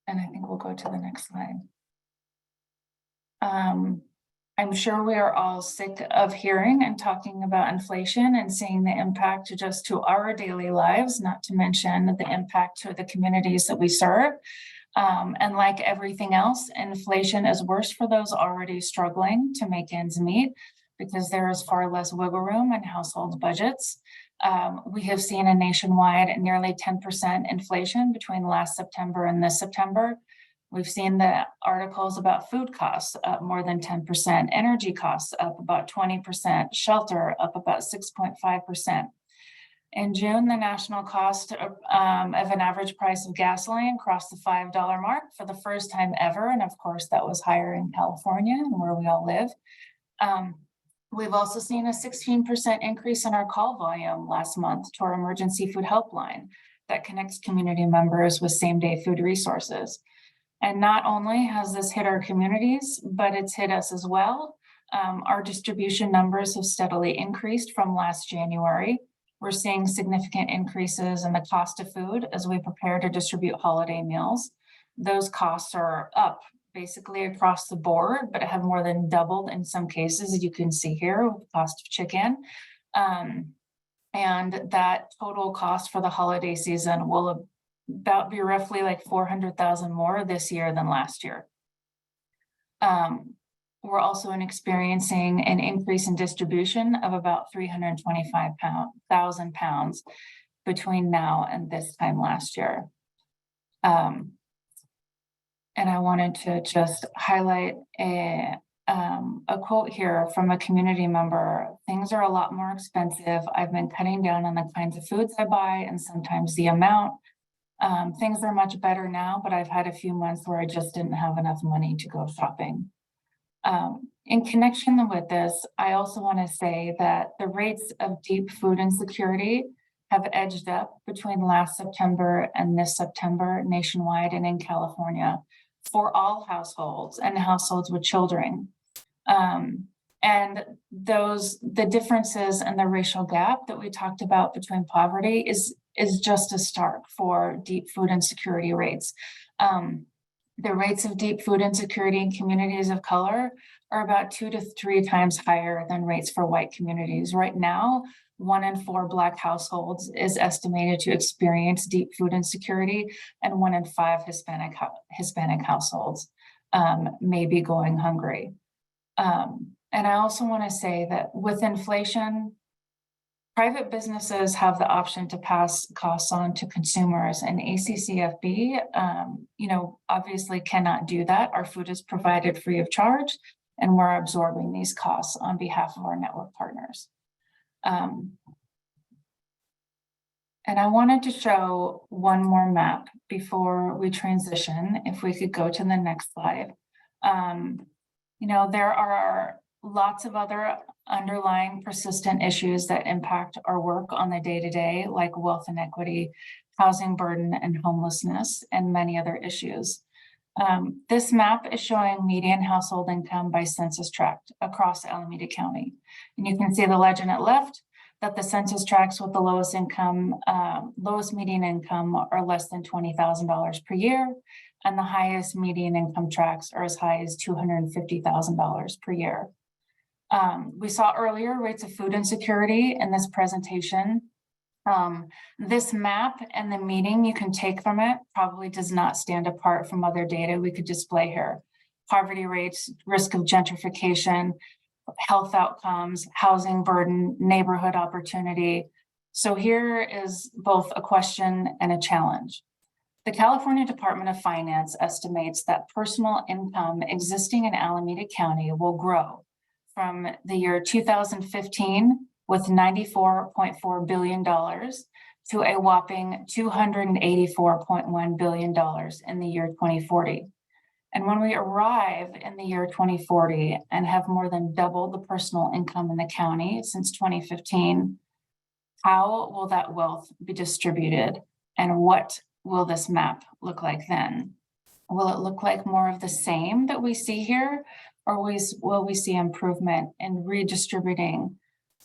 And I think we'll go to the next slide. I'm sure we are all sick of hearing and talking about inflation and seeing the impact just to our daily lives, not to mention the impact to the communities that we serve. And like everything else, inflation is worse for those already struggling to make ends meet because there is far less wiggle room in household budgets. We have seen a nationwide nearly 10% inflation between last September and this September. We've seen the articles about food costs up more than 10%, energy costs up about 20%, shelter up about 6.5%. In June, the national cost of an average price of gasoline crossed the $5 mark for the first time ever. And of course, that was higher in California and where we all live. We've also seen a 16% increase in our call volume last month to our emergency food helpline that connects community members with same-day food resources. And not only has this hit our communities, but it's hit us as well. Our distribution numbers have steadily increased from last January. We're seeing significant increases in the cost of food as we prepare to distribute holiday meals. Those costs are up basically across the board, but have more than doubled in some cases, as you can see here with the cost of chicken. And that total cost for the holiday season will about be roughly like 400,000 more this year than last year. We're also experiencing an increase in distribution of about 325,000 pounds between now and this time last year. And I wanted to just highlight a quote here from a community member. Things are a lot more expensive. I've been cutting down on the kinds of foods I buy and sometimes the amount. Things are much better now, but I've had a few months where I just didn't have enough money to go shopping. In connection with this, I also want to say that the rates of deep food insecurity have edged up between last September and this September nationwide and in California for all households and households with children. And the differences and the racial gap that we talked about between poverty is just as stark for deep food insecurity rates. The rates of deep food insecurity in communities of color are about 2 to 3 times higher than rates for white communities. Right now, 1 in 4 Black households is estimated to experience deep food insecurity, and 1 in 5 Hispanic households may be going hungry. And I also want to say that with inflation, private businesses have the option to pass costs on to consumers, and ACCFB, obviously cannot do that. Our food is provided free of charge, and we're absorbing these costs on behalf of our network partners. And I wanted to show one more map before we transition. If we could go to the next slide. There are lots of other underlying persistent issues that impact our work on the day-to-day, like wealth inequity, housing burden, and homelessness, and many other issues. This map is showing median household income by census tract across Alameda County. And you can see the legend at left that the census tracts with the lowest income, lowest median income are less than $20,000 per year. And the highest median income tracts are as high as $250,000 per year. We saw earlier rates of food insecurity in this presentation. This map and the meaning you can take from it probably does not stand apart from other data we could display here. Poverty rates, risk of gentrification, health outcomes, housing burden, neighborhood opportunity. So here is both a question and a challenge. The California Department of Finance estimates that personal income existing in Alameda County will grow from the year 2015 with $94.4 billion to a whopping $284.1 billion in the year 2040. And when we arrive in the year 2040 and have more than doubled the personal income in the county since 2015, how will that wealth be distributed? And what will this map look like then? Will it look like more of the same that we see here? Or will we see improvement in redistributing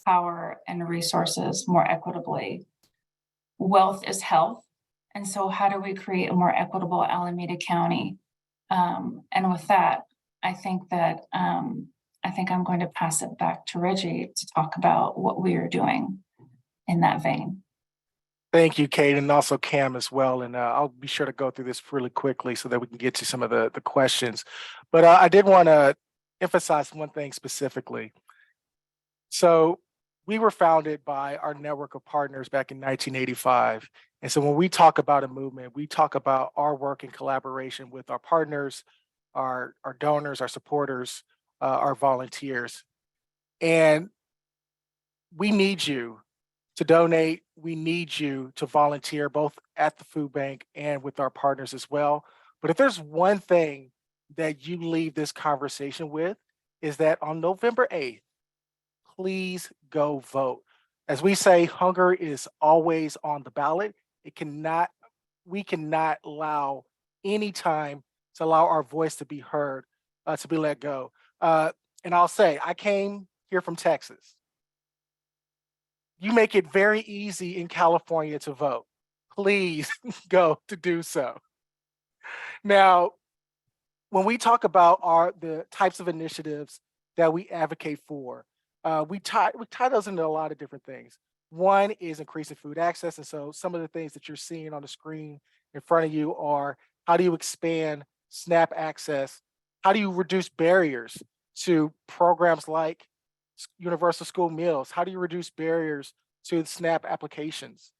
power and resources more equitably? Wealth is health. And so how do we create a more equitable Alameda County? And with that, I think I'm going to pass it back to Reggie to talk about what we are doing in that vein. Thank you, Kate, and also Cam as well. And I'll be sure to go through this really quickly so that we can get to some of the questions. But I did want to emphasize one thing specifically. So we were founded by our network of partners back in 1985. And so when we talk about a movement, we talk about our work in collaboration with our partners, our donors, our supporters, our volunteers. And we need you to donate. We need you to volunteer both at the food bank and with our partners as well. But if there's one thing that you leave this conversation with, is that on November 8th, please go vote. As we say, hunger is always on the ballot. We cannot allow any time to allow our voice to be heard, to be let go. And I'll say, I came here from Texas. You make it very easy in California to vote. Please go to do so. Now, when we talk about the types of initiatives that we advocate for, we tie those into a lot of different things. One is increasing food access. And so some of the things that you're seeing on the screen in front of you are, how do you expand SNAP access? How do you reduce barriers to programs like universal school meals? How do you reduce barriers to SNAP applications?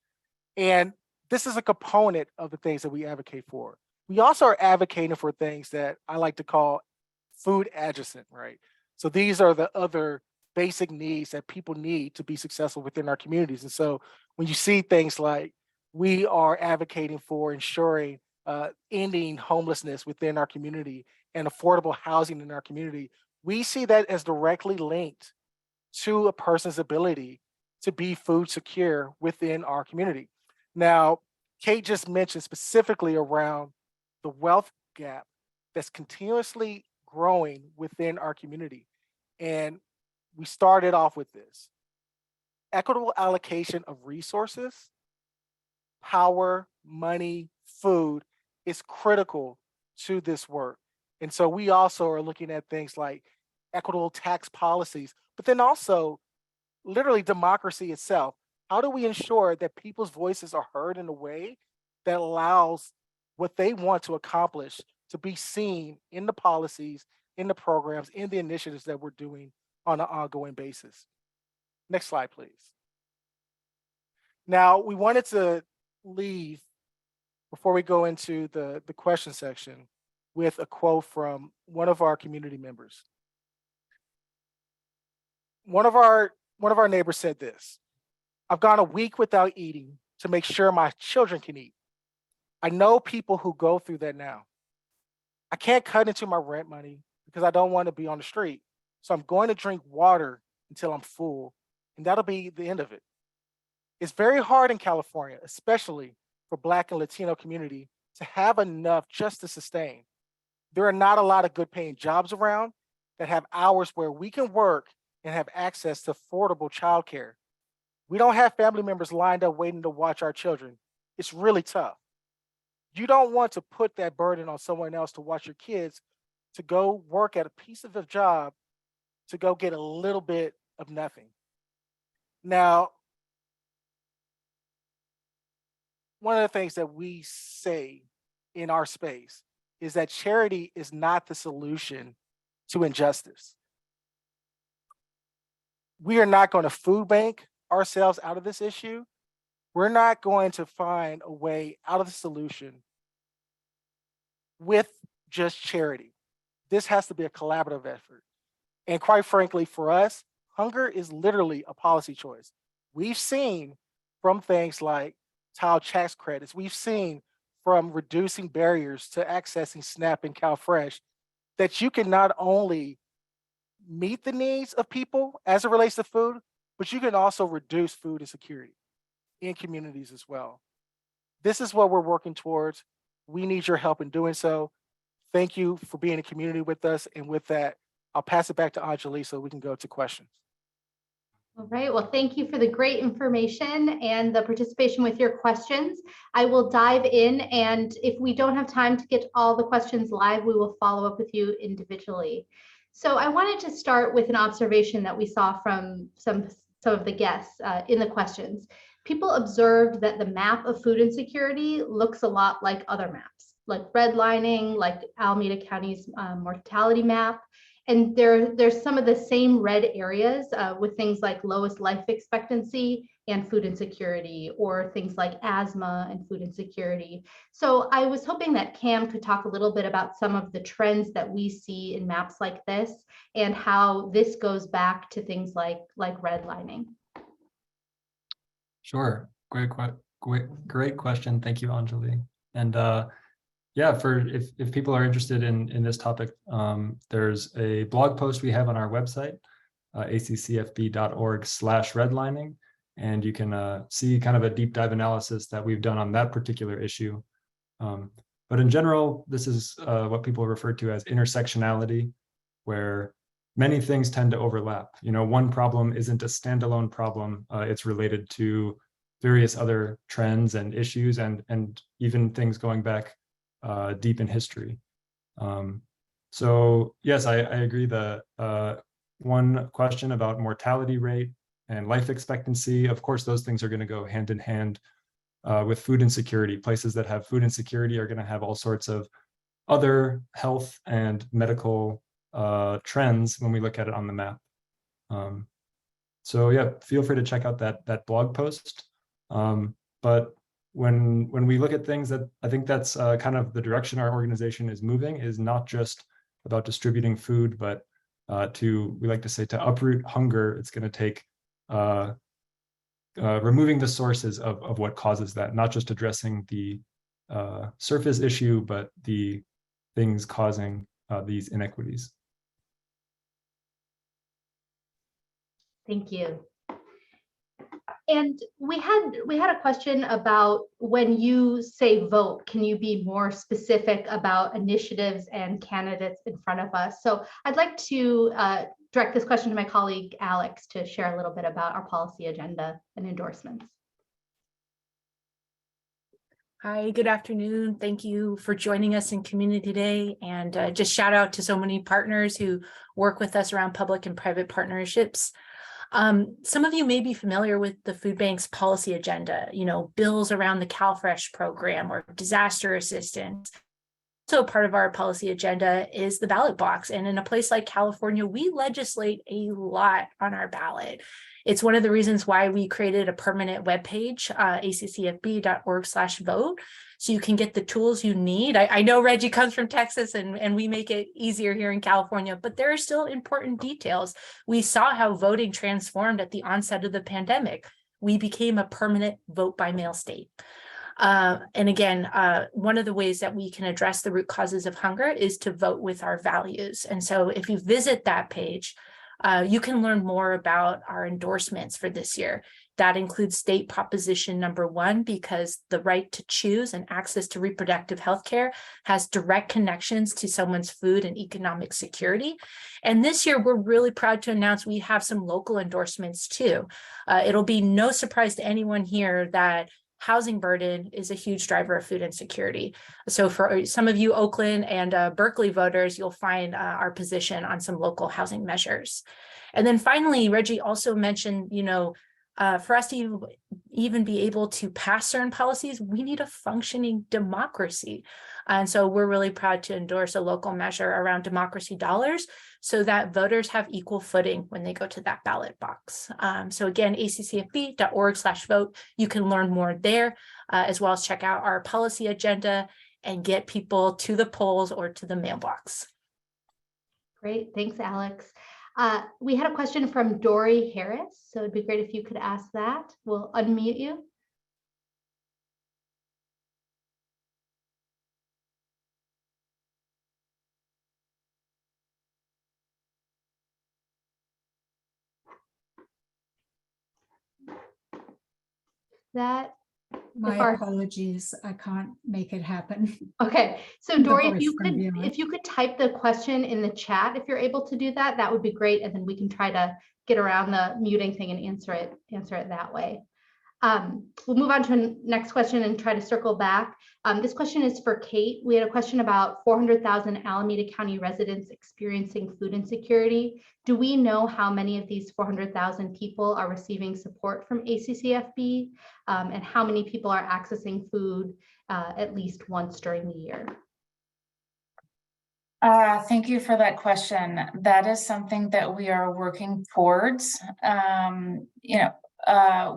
And this is a component of the things that we advocate for. We also are advocating for things that I like to call food adjacent, right? So these are the other basic needs that people need to be successful within our communities. And so when you see things like we are advocating for ensuring ending homelessness within our community and affordable housing in our community, we see that as directly linked to a person's ability to be food secure within our community. Now, Kate just mentioned specifically around the wealth gap that's continuously growing within our community. And we started off with this. Equitable allocation of resources, power, money, food is critical to this work. And so we also are looking at things like equitable tax policies, but then also literally democracy itself. How do we ensure that people's voices are heard in a way that allows what they want to accomplish to be seen in the policies, in the programs, in the initiatives that we're doing on an ongoing basis? Next slide, please. Now, we wanted to leave, before we go into the question section, with a quote from one of our community members. One of our neighbors said this: "I've gone a week without eating to make sure my children can eat. I know people who go through that now. I can't cut into my rent money because I don't want to be on the street. So I'm going to drink water until I'm full, and that'll be the end of it. It's very hard in California, especially for Black and Latino community, to have enough just to sustain. There are not a lot of good paying jobs around that have hours where we can work and have access to affordable childcare. We don't have family members lined up waiting to watch our children. It's really tough. You don't want to put that burden on someone else to watch your kids, to go work at a piece of a job, to go get a little bit of nothing. Now, one of the things that we say in our space is that charity is not the solution to injustice. We are not going to food bank ourselves out of this issue. We're not going to find a way out of the solution with just charity. This has to be a collaborative effort. And quite frankly, for us, hunger is literally a policy choice. We've seen from things like child tax credits, we've seen from reducing barriers to accessing SNAP and CalFresh, that you can not only meet the needs of people as it relates to food, but you can also reduce food insecurity in communities as well. This is what we're working towards. We need your help in doing so. Thank you for being in community with us. And with that, I'll pass it back to Anjali so we can go to questions. All right, well, thank you for the great information and the participation with your questions. I will dive in, and if we don't have time to get all the questions live, we will follow up with you individually. So I wanted to start with an observation that we saw from some of the guests in the questions. People observed that the map of food insecurity looks a lot like other maps, like redlining, like Alameda County's mortality map. And there's some of the same red areas with things like lowest life expectancy and food insecurity, or things like asthma and food insecurity. So I was hoping that Cam could talk a little bit about some of the trends that we see in maps like this and how this goes back to things like redlining. Sure. Great question. Thank you, Anjali. And yeah, if people are interested in this topic, there's a blog post we have on our website, accfb.org/redlining, and you can see kind of a deep dive analysis that we've done on that particular issue. But in general, this is what people refer to as intersectionality, where many things tend to overlap. You know, one problem isn't a standalone problem. It's related to various other trends and issues, and even things going back deep in history. So yes, I agree that one question about mortality rate and life expectancy, of course, those things are going to go hand in hand with food insecurity. Places that have food insecurity are going to have all sorts of other health and medical trends when we look at it on the map. So yeah, feel free to check out that blog post. But when we look at things, that I think that's kind of the direction our organization is moving, is not just about distributing food, but we like to say, to uproot hunger, it's going to take removing the sources of what causes that, not just addressing the surface issue, but the things causing these inequities. Thank you. And we had a question about, when you say vote, can you be more specific about initiatives and candidates in front of us? So I'd like to direct this question to my colleague, Alex, to share a little bit about our policy agenda and endorsements. Hi, good afternoon. Thank you for joining us in Community Day, and just shout out to so many partners who work with us around public and private partnerships. Some of you may be familiar with the food bank's policy agenda, you know, bills around the CalFresh program or disaster assistance. So part of our policy agenda is the ballot box. And in a place like California, we legislate a lot on our ballot. It's one of the reasons why we created a permanent webpage, accfb.org/vote. So you can get the tools you need. I know Reggie comes from Texas, and we make it easier here in California, but there are still important details. We saw how voting transformed at the onset of the pandemic. We became a permanent vote by mail state. And again, one of the ways that we can address the root causes of hunger is to vote with our values. And so if you visit that page, you can learn more about our endorsements for this year. That includes state proposition number 1, because the right to choose and access to reproductive health care has direct connections to someone's food and economic security. And this year, we're really proud to announce we have some local endorsements too. It'll be no surprise to anyone here that housing burden is a huge driver of food insecurity. So for some of you Oakland and Berkeley voters, you'll find our position on some local housing measures. And then finally, Reggie also mentioned, for us to even be able to pass certain policies, we need a functioning democracy. And so we're really proud to endorse a local measure around democracy dollars so that voters have equal footing when they go to that ballot box. So again, accfb.org/vote. You can learn more there, as well as check out our policy agenda and get people to the polls or to the mailbox. Great, thanks, Alex. We had a question from Dory Harris, so it'd be great if you could ask that. We'll unmute you. That My our- apologies, I can't make it happen. Okay, so The Dory, voice from beyond. if you could type the question in the chat, if you're able to do that, that would be great, and then we can try to get around the muting thing and answer it that way. We'll move on to the next question and try to circle back. This question is for Kate. We had a question about 400,000 Alameda County residents experiencing food insecurity. Do we know how many of these 400,000 people are receiving support from ACCFB, and how many people are accessing food at least once during the year? Thank you for that question. That is something that we are working towards.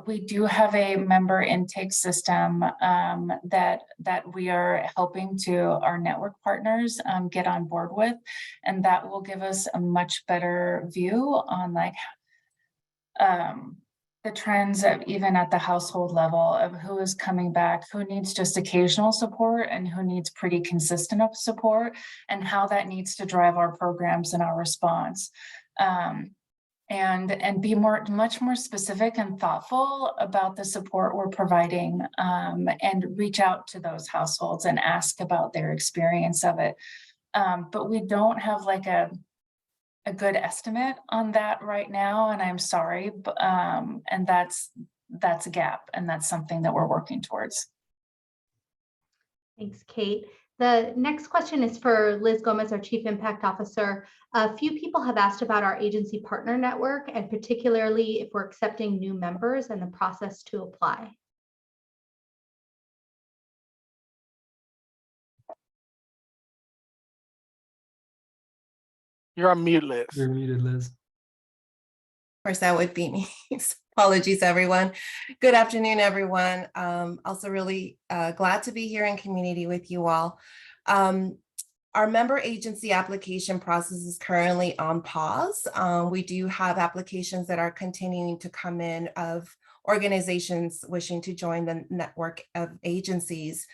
We do have a member intake system that we are helping to our network partners get on board with, and that will give us a much better view on the trends of even at the household level of who is coming back, who needs just occasional support and who needs pretty consistent support, and how that needs to drive our programs and our response. And be much more specific and thoughtful about the support we're providing, and reach out to those households and ask about their experience of it. But we don't have like a good estimate on that right now, and I'm sorry, but, and that's a gap, and that's something that we're working towards. Thanks, Kate. The next question is for Liz Gomez, our Chief Impact Officer. A few people have asked about our agency partner network, and particularly if we're accepting new members and the process to apply. You're on mute, Liz. You're muted, Liz. Of course, that would be me. Apologies, everyone. Good afternoon, everyone. Also really glad to be here in community with you all. Our member agency application process is currently on pause. We do have applications that are continuing to come in of organizations wishing to join the network of agencies.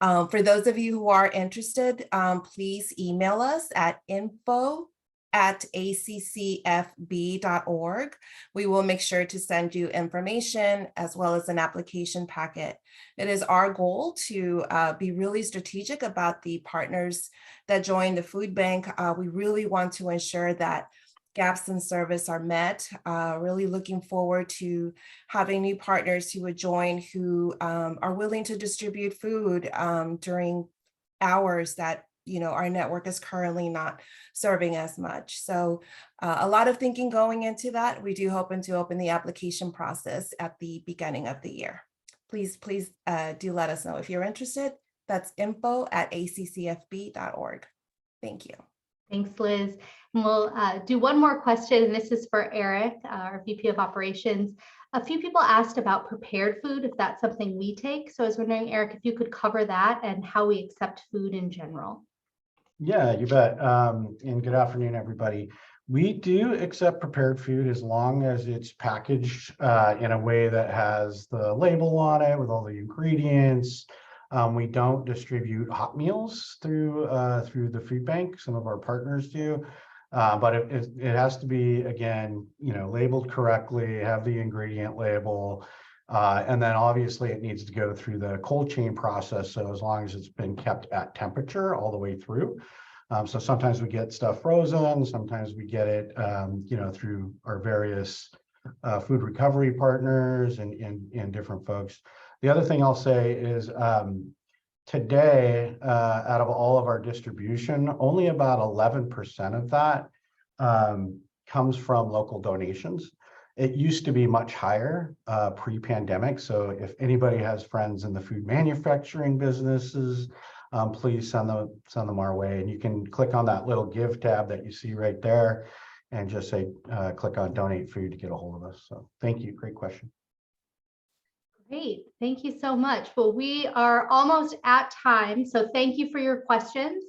For those of you who are interested, please email us at info@accfb.org. We will make sure to send you information as well as an application packet. It is our goal to be really strategic about the partners that join the food bank. We really want to ensure that gaps in service are met. Really looking forward to having new partners who would join who are willing to distribute food during hours that our network is currently not serving as much. So a lot of thinking going into that. We do hope to open the application process at the beginning of the year. Please do let us know if you're interested. That's info@accfb.org. Thank you. Thanks, Liz. And we'll do one more question. This is for Eric, our VP of Operations. A few people asked about prepared food, if that's something we take. So I was wondering, Eric, if you could cover that and how we accept food in general. Yeah, you bet. And good afternoon, everybody. We do accept prepared food as long as it's packaged in a way that has the label on it with all the ingredients. We don't distribute hot meals through the food bank. Some of our partners do. But it has to be, again, labeled correctly, have the ingredient label. And then obviously it needs to go through the cold chain process. So as long as it's been kept at temperature all the way through. So sometimes we get stuff frozen, sometimes we get it, through our various food recovery partners and different folks. The other thing I'll say is today, out of all of our distribution, only about 11% of that comes from local donations. It used to be much higher pre-pandemic. So if anybody has friends in the food manufacturing businesses, please send them our way. And you can click on that little give tab that you see right there and just say, click on donate food to get a hold of us. So thank you. Great question. Great, thank you so much. Well, we are almost at time, so thank you for your questions.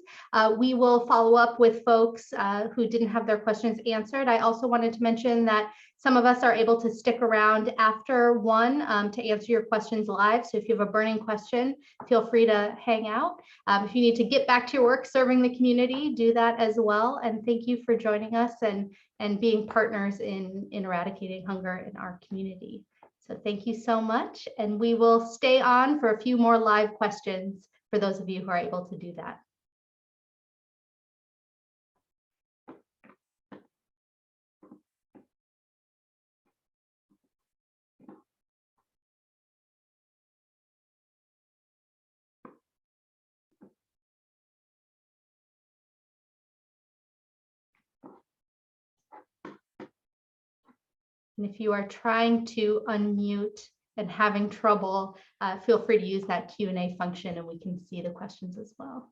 We will follow up with folks who didn't have their questions answered. I also wanted to mention that some of us are able to stick around after one to answer your questions live. So if you have a burning question, feel free to hang out. If you need to get back to your work serving the community, do that as well. And thank you for joining us and being partners in eradicating hunger in our community. So thank you so much. And we will stay on for a few more live questions for those of you who are able to do that. And if you are trying to unmute and having trouble, feel free to use that Q&A function and we can see the questions as well.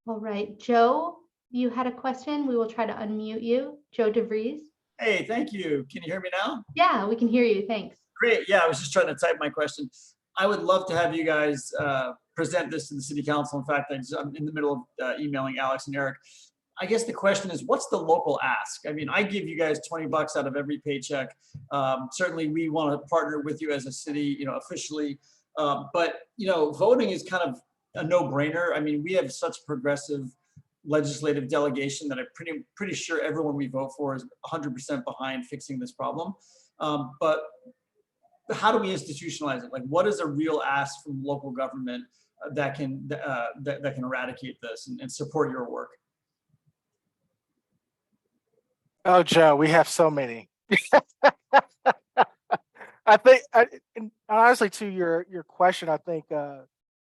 All right, Joe, you had a question. We will try to unmute you. Joe DeVries. Hey, thank you. Can you hear me now? Yeah, we can hear you. Thanks. Great. Yeah, I was just trying to type my question. I would love to have you guys present this to the city council. In fact, I'm in the middle of emailing Alex and Eric. I guess the question is, what's the local ask? I mean, I give you guys 20 bucks out of every paycheck. Certainly, we want to partner with you as a city, officially. But, voting is kind of a no-brainer. I mean, we have such progressive legislative delegation that I'm pretty sure everyone we vote for is 100% behind fixing this problem. But how do we institutionalize it? Like, what is a real ask from local government that can eradicate this and support your work? Oh, Joe, we have so many. I think, and honestly, to your question, I think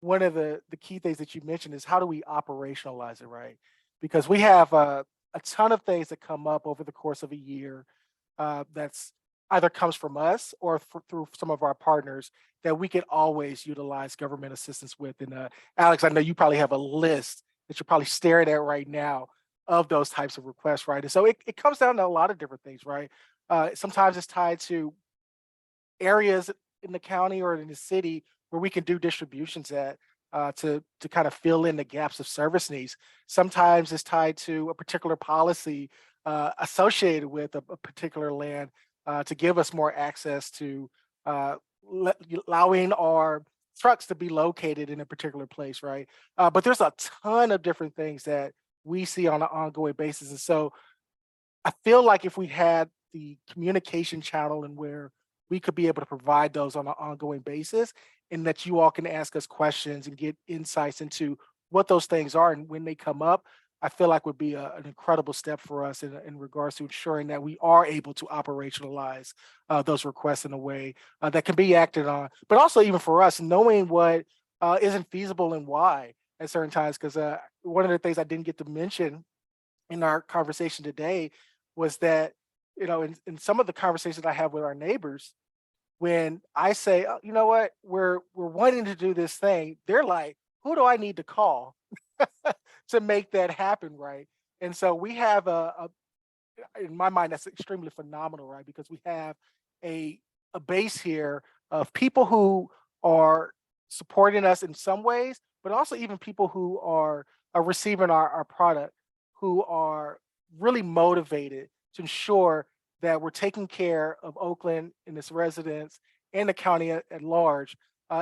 one of the key things that you mentioned is how do we operationalize it, right? Because we have a ton of things that come up over the course of a year that's either comes from us or through some of our partners that we can always utilize government assistance with. And Alex, I know you probably have a list that you're probably staring at right now of those types of requests, right? And so it comes down to a lot of different things, right? Sometimes it's tied to areas in the county or in the city where we can do distributions at to kind of fill in the gaps of service needs. Sometimes it's tied to a particular policy associated with a particular land to give us more access to allowing our trucks to be located in a particular place, right? But there's a ton of different things that we see on an ongoing basis. And so I feel like if we had the communication channel and where we could be able to provide those on an ongoing basis and that you all can ask us questions and get insights into what those things are and when they come up, I feel like would be an incredible step for us in regards to ensuring that we are able to operationalize those requests in a way that can be acted on, but also even for us, knowing what isn't feasible and why at certain times. Because one of the things I didn't get to mention in our conversation today was that, in some of the conversations I have with our neighbors, when I say, oh, you know what, we're wanting to do this thing, they're like, who do I need to call to make that happen, right? And so we have in my mind, that's extremely phenomenal, right? Because we have a base here of people who are supporting us in some ways, but also even people who are receiving our product, who are really motivated to ensure that we're taking care of Oakland and its residents and the county at large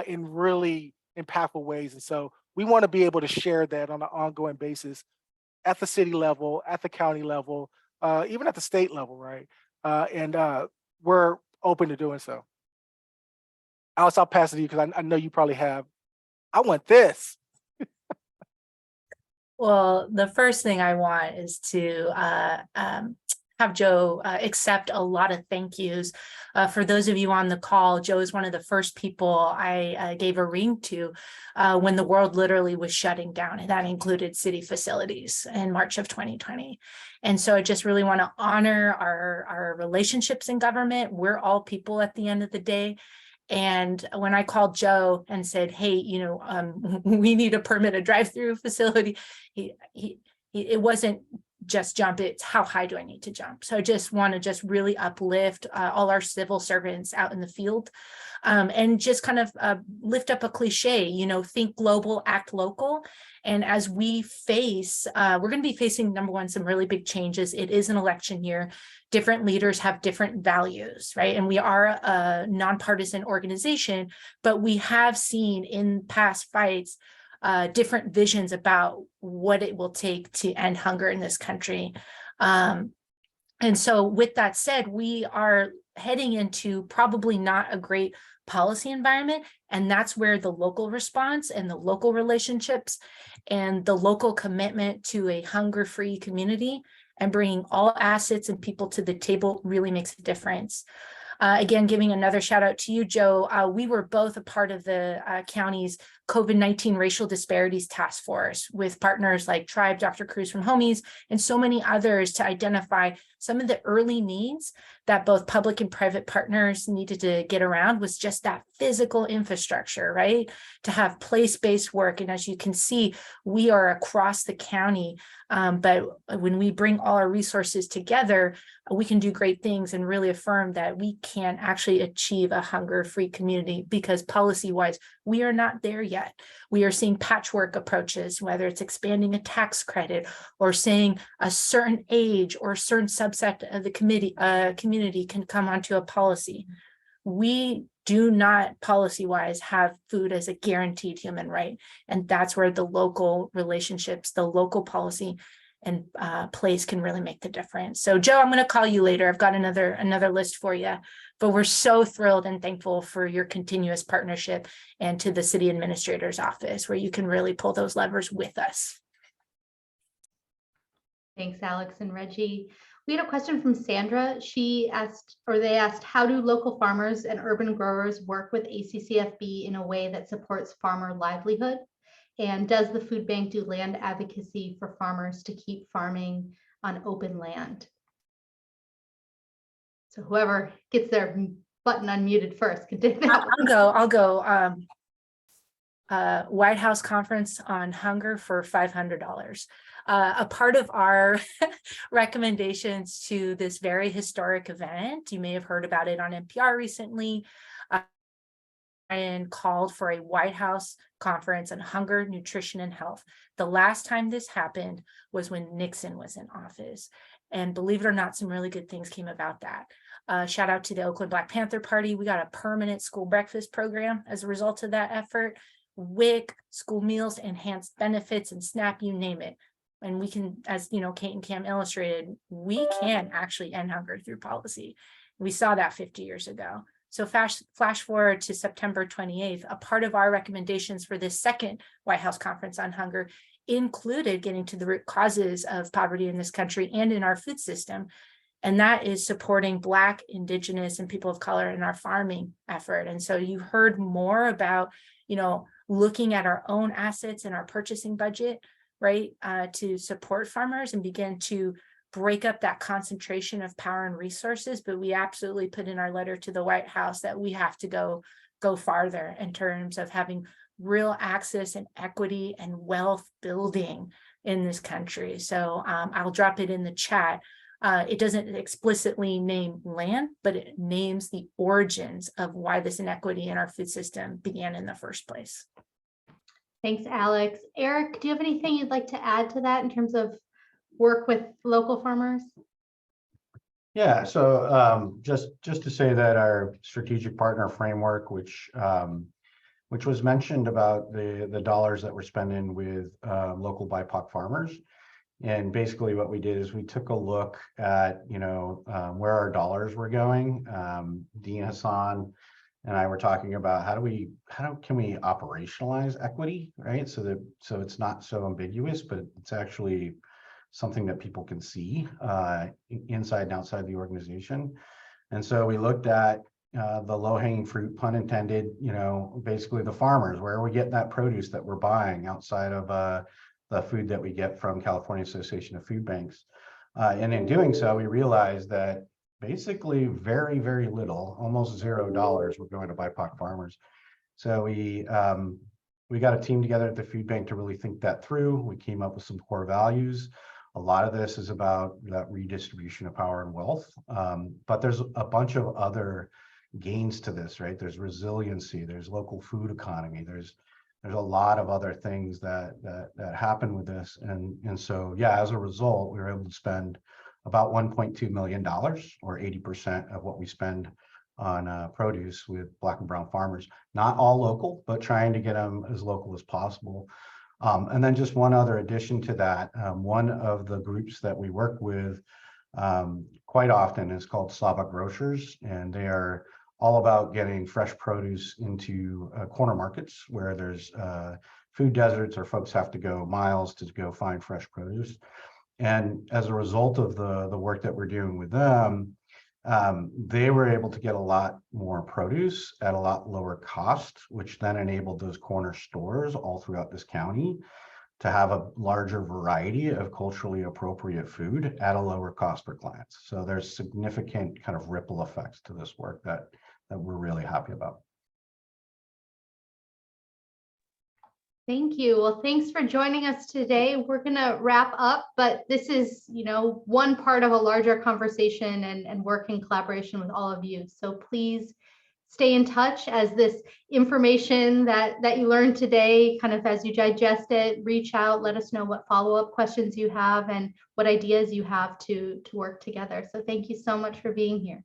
in really impactful ways. And so we want to be able to share that on an ongoing basis at the city level, at the county level, even at the state level, right? And we're open to doing so. Alice, I'll pass it to you because I know you probably have. I want this. Well, the first thing I want is to have Joe accept a lot of thank yous. For those of you on the call, Joe is one of the first people I gave a ring to when the world literally was shutting down, and that included city facilities in March of 2020. And so I just really want to honor our relationships in government. We're all people at the end of the day. And when I called Joe and said, hey, we need a permit, a drive-through facility, it wasn't just jump, it's how high do I need to jump? So I just want to just really uplift all our civil servants out in the field and just kind of lift up a cliche, think global, act local. And as we face, we're going to be facing, number one, some really big changes. It is an election year. Different leaders have different values, right? And we are a nonpartisan organization, but we have seen in past fights different visions about what it will take to end hunger in this country. And so with that said, we are heading into probably not a great policy environment. And that's where the local response and the local relationships and the local commitment to a hunger-free community and bringing all assets and people to the table really makes a difference. Again, giving another shout out to you, Joe. We were both a part of the county's COVID-19 Racial Disparities Task Force with partners like Tribe, Dr. Cruz from Homies, and so many others to identify some of the early needs that both public and private partners needed to get around was just that physical infrastructure, right? To have place-based work. And as you can see, we are across the county, but when we bring all our resources together, we can do great things and really affirm that we can actually achieve a hunger-free community because policy-wise, we are not there yet. We are seeing patchwork approaches, whether it's expanding a tax credit or saying a certain age or a certain subset of the community can come onto a policy. We do not policy-wise have food as a guaranteed human right. And that's where the local relationships, the local policy and place can really make the difference. So Joe, I'm going to call you later. I've got another list for you, but we're so thrilled and thankful for your continuous partnership and to the city administrator's office where you can really pull those levers with us. Thanks, Alex and Reggie. We had a question from Sandra. They asked, how do local farmers and urban growers work with ACCFB in a way that supports farmer livelihood? And does the food bank do land advocacy for farmers to keep farming on open land? So whoever gets their button unmuted first can take that. I'll go. White House Conference on Hunger for $500. A part of our recommendations to this very historic event, you may have heard about it on NPR recently, and called for a White House conference on hunger, nutrition, and health. The last time this happened was when Nixon was in office. And believe it or not, some really good things came about that. Shout out to the Oakland Black Panther Party. We got a permanent school breakfast program as a result of that effort. WIC, school meals, enhanced benefits, and SNAP, you name it. And we can, as Kate and Cam illustrated, we can actually end hunger through policy. We saw that 50 years ago. So flash forward to September 28th, a part of our recommendations for this second White House Conference on Hunger included getting to the root causes of poverty in this country and in our food system. And that is supporting Black, Indigenous, and people of color in our farming effort. And so you heard more about, looking at our own assets and our purchasing budget, right, to support farmers and begin to break up that concentration of power and resources. But we absolutely put in our letter to the White House that we have to go farther in terms of having real access and equity and wealth building in this country. So I'll drop it in the chat. It doesn't explicitly name land, but it names the origins of why this inequity in our food system began in the first place. Thanks, Alex. Eric, do you have anything you'd like to add to that in terms of work with local farmers? Yeah, so just to say that our strategic partner framework, which was mentioned about the dollars that we're spending with local BIPOC farmers. And basically what we did is we took a look at, where our dollars were going. Dean Hassan and I were talking about how can we operationalize equity, right? So it's not so ambiguous, but it's actually something that people can see inside and outside the organization. And so we looked at the low-hanging fruit, pun intended, basically the farmers. Where are we getting that produce that we're buying outside of the food that we get from California Association of Food Banks? And in doing so, we realized that basically very, very little, almost $0 were going to BIPOC farmers. So we got a team together at the food bank to really think that through. We came up with some core values. A lot of this is about that redistribution of power and wealth, but there's a bunch of other gains to this, right? There's resiliency, there's local food economy, there's a lot of other things that happen with this, and so yeah, as a result, we were able to spend about $1.2 million, or 80% of what we spend on produce with Black and brown farmers. Not all local, but trying to get them as local as possible. And then just one other addition to that, one of the groups that we work with quite often is called Slava Grocers, and they are all about getting fresh produce into corner markets where there's food deserts or folks have to go miles to go find fresh produce. And as a result of the work that we're doing with them, they were able to get a lot more produce at a lot lower cost, which then enabled those corner stores all throughout this county to have a larger variety of culturally appropriate food at a lower cost per client. So there's significant kind of ripple effects to this work that we're really happy about. Thank you. Well, thanks for joining us today. We're going to wrap up, but this is, one part of a larger conversation and work in collaboration with all of you. So please stay in touch as this information that you learned today, kind of as you digest it, reach out, let us know what follow-up questions you have and what ideas you have to work together. So thank you so much for being here.